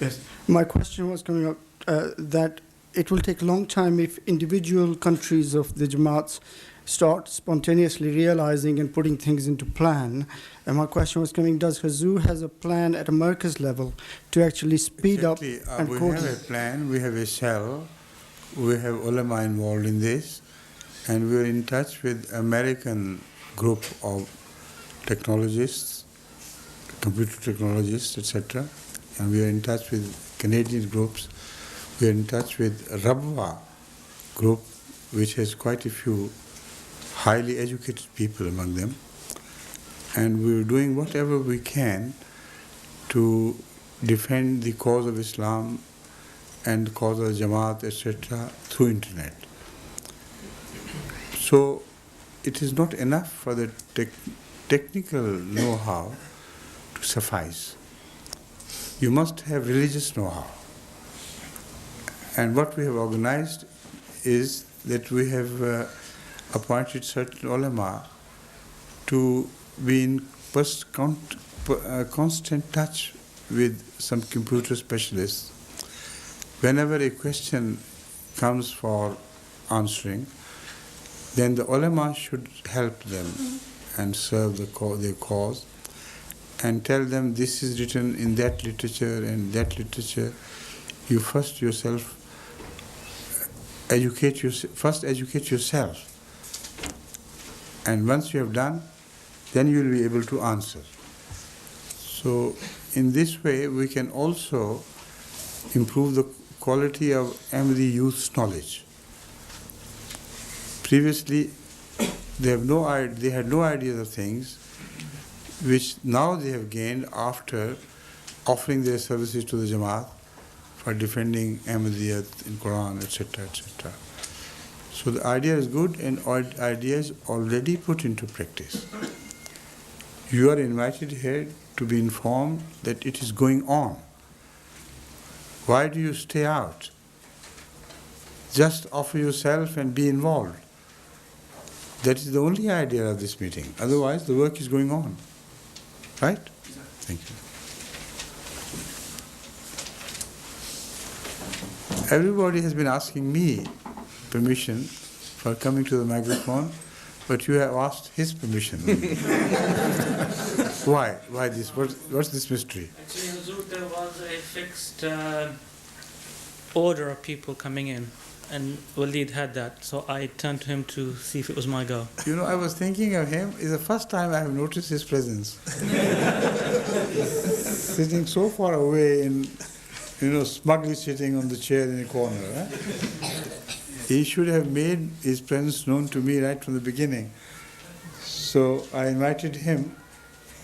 Yes. My question was coming up that it will take a long time if individual countries of the Jamaats start spontaneously realizing and putting things into plan. And my question was coming, does Hazur has a plan at America's level to actually speed up and we have a plan, we have a cell, we have ulama involved in this, and we are in touch with American group of technologists, computer technologists, etc. And we are in touch with Canadian groups. We are in touch with Rabwa group, which has quite a few highly educated people among them, and we're doing whatever we can to defend the cause of Islam and the cause of Jamaat, etc., through internet. So it is not enough for the technical know-how to suffice. You must have religious know-how. And what we have organized is that we have appointed certain ulama to be in constant touch with some computer specialists. Whenever a question comes for answering, then the ulama should help them and serve their cause. and tell them this is written in that literature and that literature. You first educate yourself. And once you have done, then you will be able to answer. So in this way, we can also improve the quality of Ahmadi youth's knowledge. Previously, they had no idea of things which now they have gained after offering their services to the Jamaat for defending Ahmadiyyat in Quran, etc., etc. So the idea is good and idea is already put into practice. You are invited here to be informed that it is going on. Why do you stay out? Just offer yourself and be involved. That is the only idea of this meeting. Otherwise, the work is going on. Right? Thank you. Everybody has been asking me permission for coming to the microphone, but you have asked his permission. Why? Why this? What's this mystery? Actually, Huzur, there was a fixed order of people coming in, and Walid had that, so I turned to him to see if it was my go. You know, I was thinking of him. It's the first time I have noticed his presence. Sitting so far away and, smugly sitting on the chair in the corner. Eh? He should have made his presence known to me right from the beginning. So I invited him.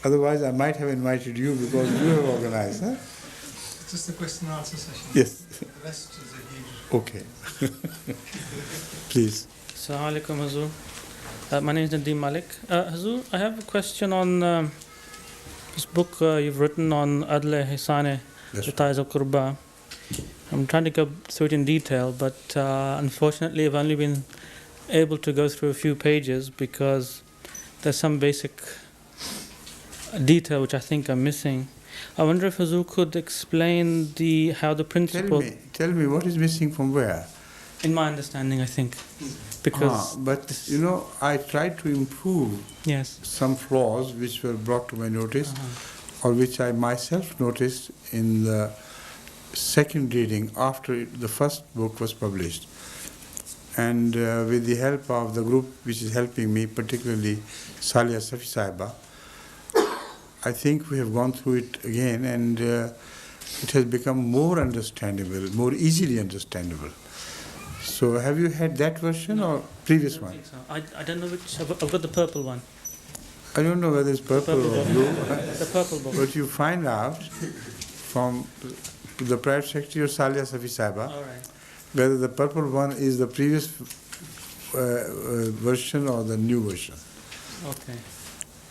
Otherwise, I might have invited you because you have organized. Huh? Just a question and answer session. Yes. The rest is a huge... Okay. Please. Assalamu alaikum, Hazur. My name is Nadeem Malik. Hazur, I have a question on this book you've written on Adle Hisane, the Ties of Qurba. I'm trying to go through it in detail, but unfortunately I've only been able to go through a few pages because there's some basic detail which I think I'm missing. I wonder if Hazur could explain how the principle... Tell me what is missing from where? In my understanding, I think. Because... but, I tried to improve some flaws which were brought to my notice, or which I myself noticed in the second reading after the first book was published. And with the help of the group which is helping me, particularly Salia Safi Sahiba, I think we have gone through it again, and it has become more understandable, more easily understandable. So have you had that version or previous one? I don't know which. I've got the purple one. I don't know whether it's purple or blue. The purple book. But you find out from the private secretary of Salia Safi Sahiba whether the purple one is the previous version or the new version. Okay.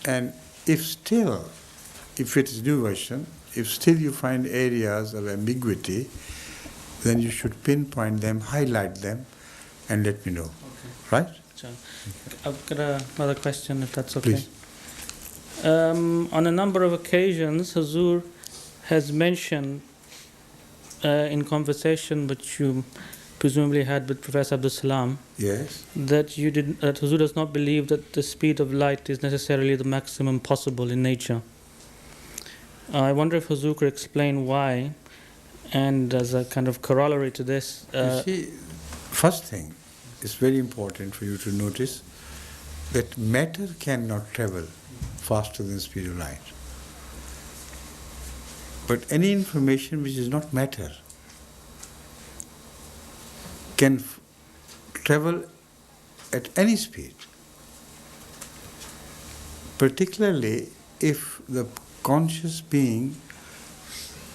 And if it is new version, if still you find areas of ambiguity, then you should pinpoint them, highlight them, and let me know. Okay. Right? So, I've got another question, if that's okay. Please. On a number of occasions, Hazur has mentioned in conversation which you presumably had with Professor Abdul Salam, that Hazur does not believe that the speed of light is necessarily the maximum possible in nature. I wonder if Hazur could explain why, and as a kind of corollary to this... you see, first thing, it's very important for you to notice that matter cannot travel faster than the speed of light. But any information which is not matter can travel at any speed, particularly if the conscious being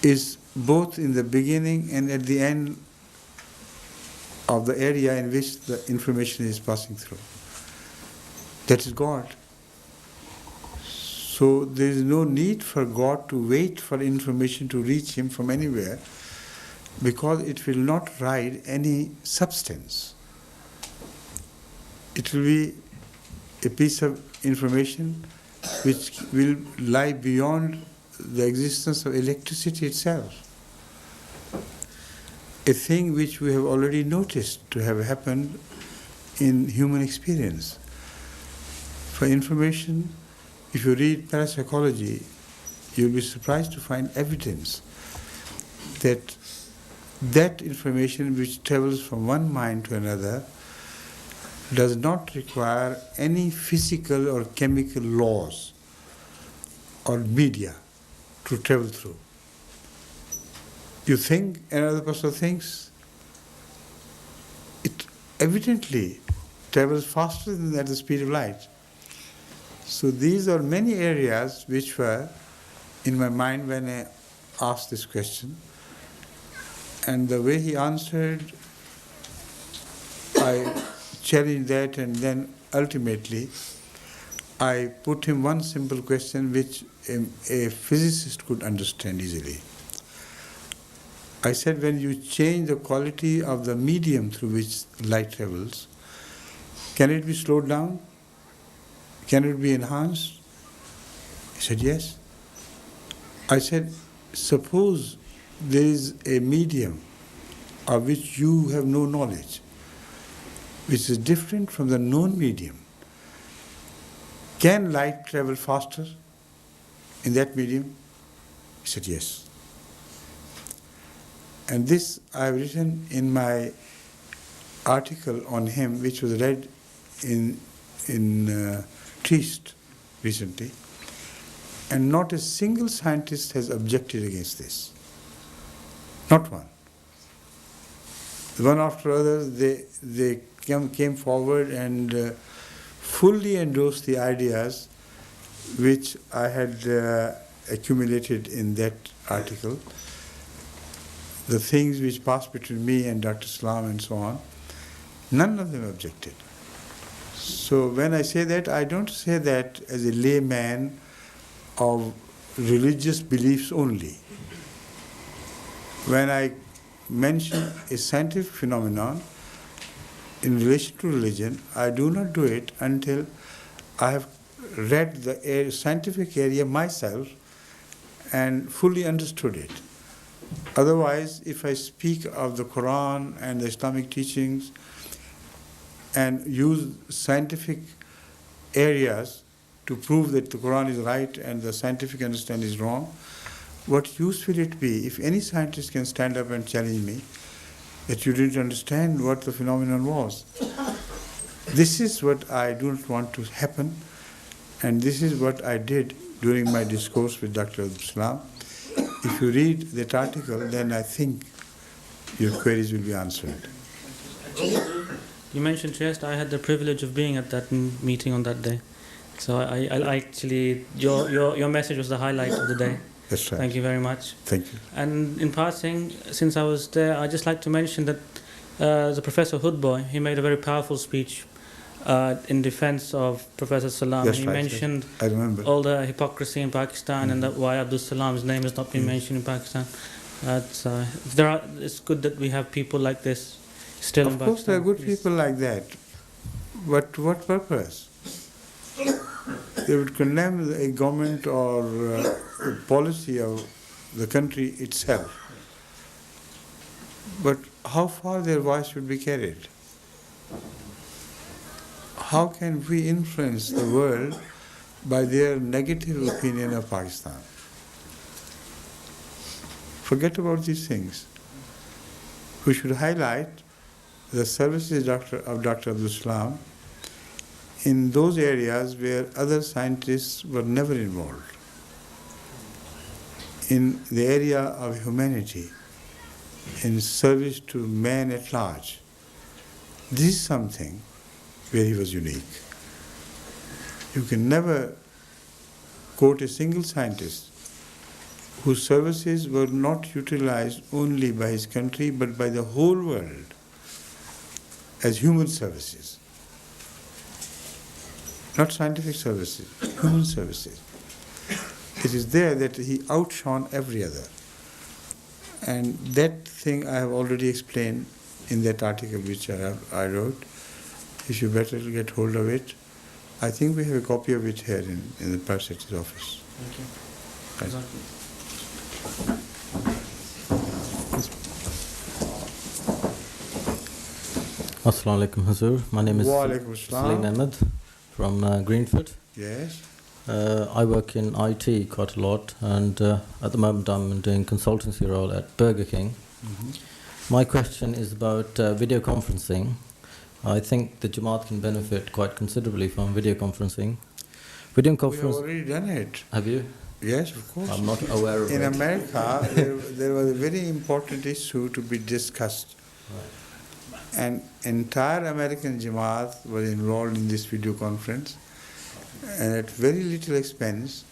is both in the beginning and at the end of the area in which the information is passing through. That is God. So there is no need for God to wait for information to reach him from anywhere, because it will not ride any substance. It will be a piece of information which will lie beyond the existence of electricity itself. A thing which we have already noticed to have happened in human experience. For information, if you read parapsychology, you'll be surprised to find evidence that that information which travels from one mind to another does not require any physical or chemical laws or media to travel through. You think another person thinks, it evidently travels faster than at the speed of light. So these are many areas which were in my mind when I asked this question. And the way he answered, I challenged that, and then ultimately I put him one simple question which a physicist could understand easily. I said, when you change the quality of the medium through which light travels, can it be slowed down? Can it be enhanced? He said, yes. I said, suppose there is a medium of which you have no knowledge, which is different from the known medium. Can light travel faster in that medium? He said, yes. And this I have written in my article on him, which was read in Trieste recently. And not a single scientist has objected against this. Not one. One after others, they came forward and fully endorsed the ideas which I had accumulated in that article, the things which passed between me and Dr. Salam and so on. None of them objected. So when I say that, I don't say that as a layman of religious beliefs only. When I mention a scientific phenomenon in relation to religion, I do not do it until I have read the scientific area myself and fully understood it. Otherwise, if I speak of the Quran and the Islamic teachings and use scientific areas to prove that the Quran is right and the scientific understanding is wrong, what use will it be if any scientist can stand up and challenge me that you didn't understand what the phenomenon was? This is what I do not want to happen, and this is what I did during my discourse with Dr. Abdul Salam. If you read that article, then I think your queries will be answered. You mentioned Trieste. I had the privilege of being at that meeting on that day. So I actually, your message was the highlight of the day. That's right. Thank you very much. Thank you. And in passing, since I was there, I'd just like to mention that the Professor Hoodboy, he made a very powerful speech in defense of Professor Salam. That's he right, mentioned I remember. all the hypocrisy in Pakistan and that why Abdul Salam's name has not been mentioned in Pakistan. It's good that we have people like this still in Pakistan. Of course, there are good people like that. But to what purpose? They would condemn a government or a policy of the country itself. But how far their voice should be carried? How can we influence the world by their negative opinion of Pakistan? Forget about these things. We should highlight the services of Dr. Abdul Salam in those areas where other scientists were never involved. In the area of humanity, in service to man at large. This is something where he was unique. You can never quote a single scientist whose services were not utilized only by his country but by the whole world as human services. Not scientific services, human services. It is there that he outshone every other. And that thing I have already explained in that article which I wrote. If you better get hold of it. I think we have a copy of it here in the Prime Secretary's office. Thank you. Right. Assalamu alaikum, Hazur. My name is Wa alaikum assalam. Salim Ahmed from Greenford. Yes. I work in IT quite a lot, and at the moment I'm doing consultancy role at Burger King. My question is about video conferencing. I think the Jamaat can benefit quite considerably from video conferencing. Video We have conference. already done it. Have you? Yes, of course. I'm not aware of In it. America, there was a very important issue to be discussed. Right. And entire American Jamaat was involved in this video conference. And at very little expense,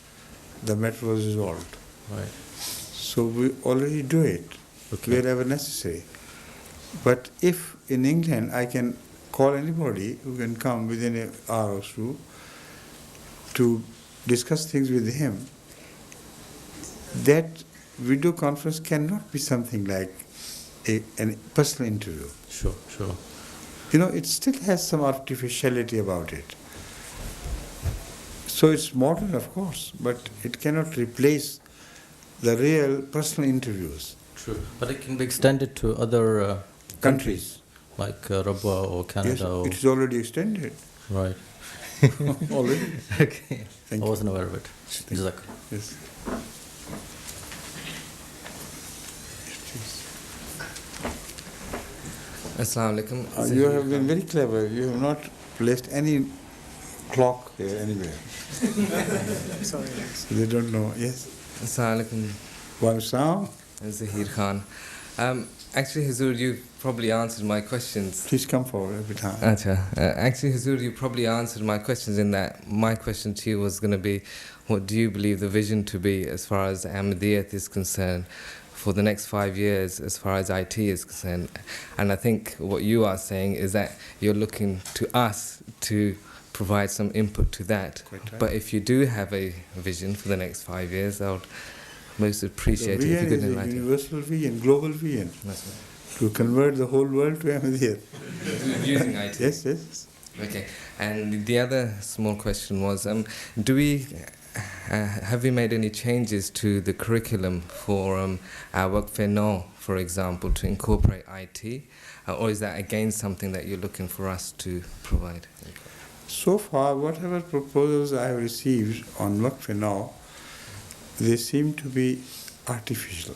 the matter was resolved. Right. So we already do it wherever necessary. But if in England I can call anybody who can come within an hour or so to discuss things with him, that video conference cannot be something like a personal interview. Sure, sure. You know, it still has some artificiality about it. So it's modern, of course, but it cannot replace the real personal interviews. True. But it can be extended to other countries, like Rabwa or Canada. Yes, or it is already extended. Right. Already. Okay. Thank I you. wasn't aware of it. Jazak. Yes. Assalamu alaikum. You have been very clever. You have not placed any clock here anywhere. Sorry. So they don't know. Yes. Assalamu alaikum. Wa Salam. Zahir Khan. Actually, Hazur, you probably answered my questions. Please come forward every time. Actually, Hazur, you probably answered my questions in that my question to you was going to be, what do you believe the vision to be as far as Ahmadiyyat is concerned for the next 5 years as far as IT is concerned? And I think what you are saying is that you're looking to us to provide some input to that. Right. But if you do have a vision for the next 5 years, I would most appreciate it if you could is a enlighten. universal vision, global vision. That's right. To convert the whole world to Ahmadiyyat. Using IT. Yes, yes. Okay. And the other small question was, do we have we made any changes to the curriculum for our Waqf-e-Nau, for example, to incorporate IT, or is that again something that you're looking for us to provide? So far, whatever proposals I have received on Waqf-e-Nau, they seem to be artificial,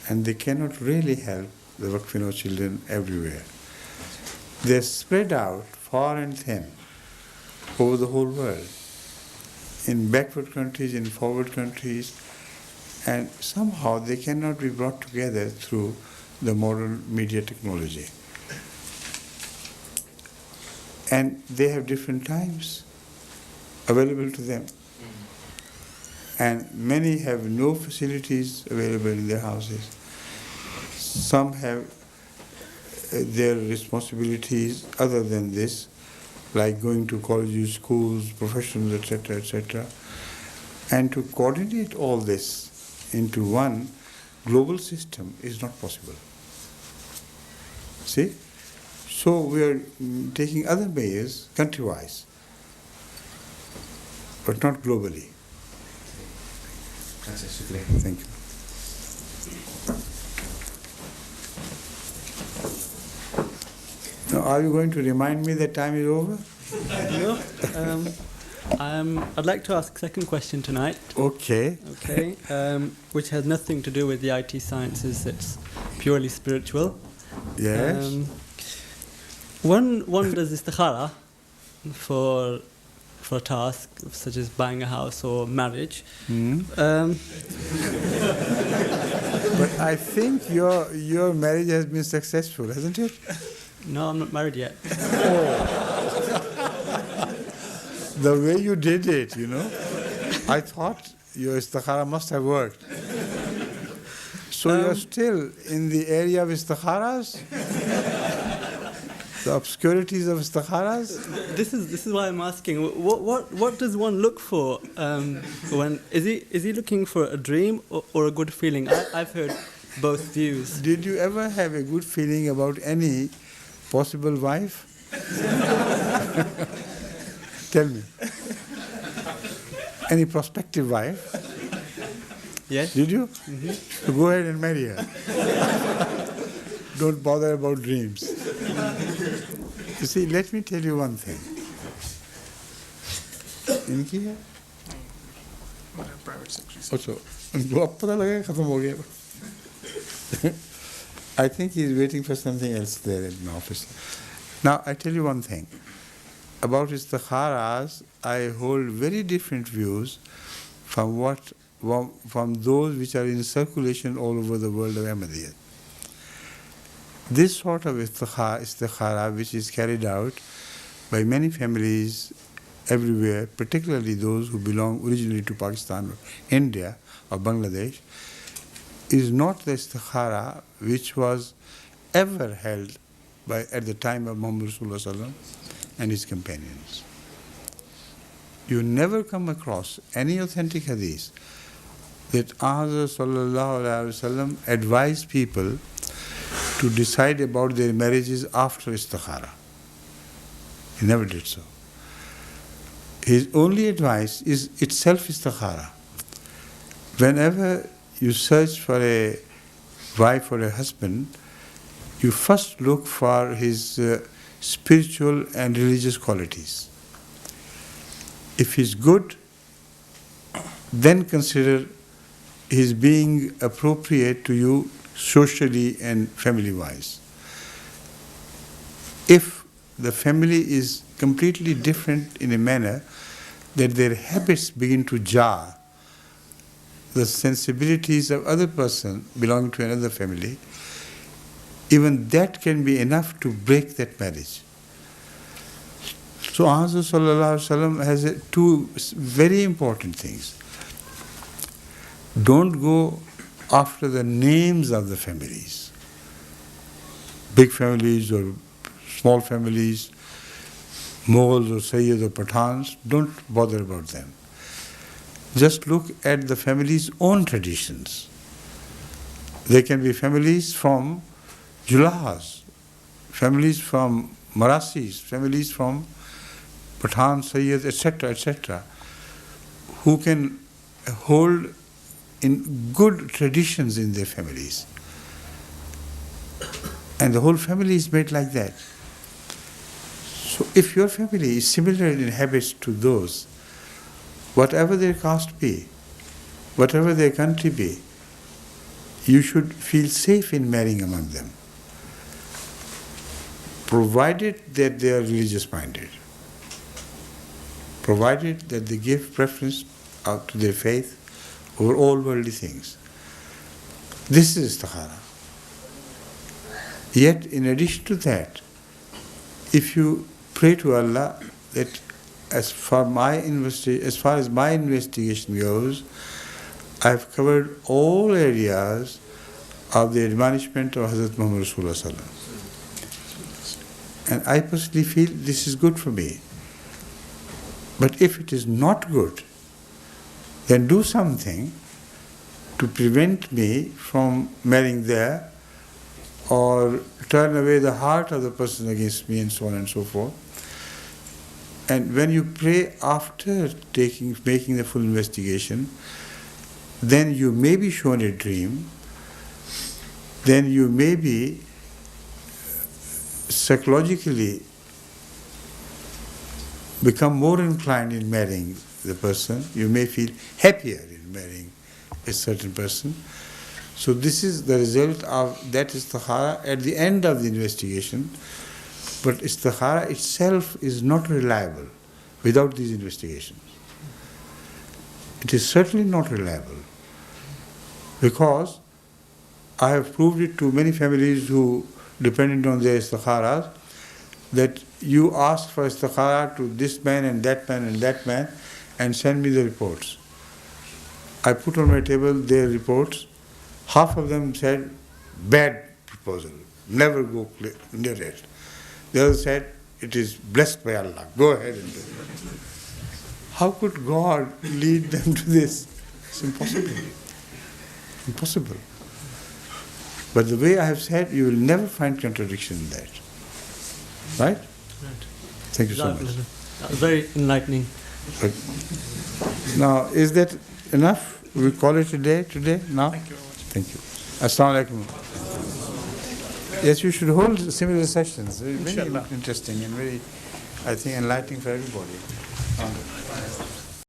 and they cannot really help the Waqf-e-Nau children everywhere. They're spread out far and thin over the whole world, in backward countries, in forward countries, and somehow they cannot be brought together through the modern media technology. And they have different times available to them. And many have no facilities available in their houses. Some have their responsibilities other than this, like going to colleges, schools, professionals, etc., etc. And to coordinate all this into one global system is not possible. See? So we are taking other measures country-wise, but not globally. Thank you. Now, are you going to remind me that time is over? No. I'd like to ask a second question tonight. Okay. Okay. Which has nothing to do with the IT sciences. It's purely spiritual. Yes. One does istikhara for a task such as buying a house or marriage. But I think your marriage has been successful, hasn't it? No, I'm not married yet. The way you did it, you know, I thought your istikhara must have worked. So you're still in the area of istikharas? The obscurities of istikharas? This is why I'm asking. What does one look for when is he looking for a dream or a good feeling? I've heard both views. Did you ever have a good feeling about any possible wife? Tell me. Any prospective wife? Yes. Did you? So go ahead and marry her. Don't bother about dreams. You see, let me tell you one thing. इनकी है? Private secretary. अच्छा, उनको अब पता लगा खत्म हो गया. I think he's waiting for something else there in the office. Now, I tell you one thing. About istikharas, I hold very different views from those which are in circulation all over the world of Ahmadiyyat. This sort of istikhara, which is carried out by many families everywhere, particularly those who belong originally to Pakistan or India or Bangladesh, is not the istikhara which was ever held at the time of Muhammad Rasulullah and his companions. You never come across any authentic hadith that Rasulullah advised people to decide about their marriages after istikhara. He never did so. His only advice is itself istikhara. Whenever you search for a wife or a husband, you first look for his spiritual and religious qualities. If he's good, then consider his being appropriate to you socially and family-wise. If the family is completely different in a manner that their habits begin to jar the sensibilities of other person belonging to another family, even that can be enough to break that marriage. So Hazrat Sallallahu Alaihi Wasallam has two very important things. Don't go after the names of the families, big families or small families, Mughals or Sayyids or Pathans, don't bother about them. Just look at the family's own traditions. There can be families from Julahas, families from Marasis, families from Pathan, Sayyids, etc., who can hold in good traditions in their families. And the whole family is made like that. So if your family is similar in habits to those, whatever their caste be, whatever their country be, you should feel safe in marrying among them, provided that they are religious minded, provided that they give preference to their faith over all worldly things. This is istikhara. Yet, in addition to that, if you pray to Allah that as far as my investigation goes, I have covered all areas of the admonishment of Hazrat Muhammad Rasulullah. And I personally feel this is good for me. But if it is not good, then do something to prevent me from marrying there, or turn away the heart of the person against me, and so on and so forth. And when you pray after making the full investigation, then you may be shown a dream, then you may be psychologically become more inclined in marrying the person. You may feel happier in marrying a certain person. So this is the result of that istikhara at the end of the investigation. But istikhara itself is not reliable without these investigations. It is certainly not reliable, because I have proved it to many families who depended on their istikharas, that you ask for istikhara to this man and that man and that man and send me the reports. I put on my table their reports. Half of them said, bad proposal, never go near it. The other said, it is blessed by Allah, go ahead and do it. How could God lead them to this? It's impossible. Impossible. But the way I have said, you will never find contradiction in that. Right? Thank you so much. That was very enlightening. But now, is that enough? We call it a day today? Now? Thank you very much. Thank you. Assalamu alaikum. Yes, you should hold similar sessions. Very Inshallah. interesting and very, I think, enlightening for everybody.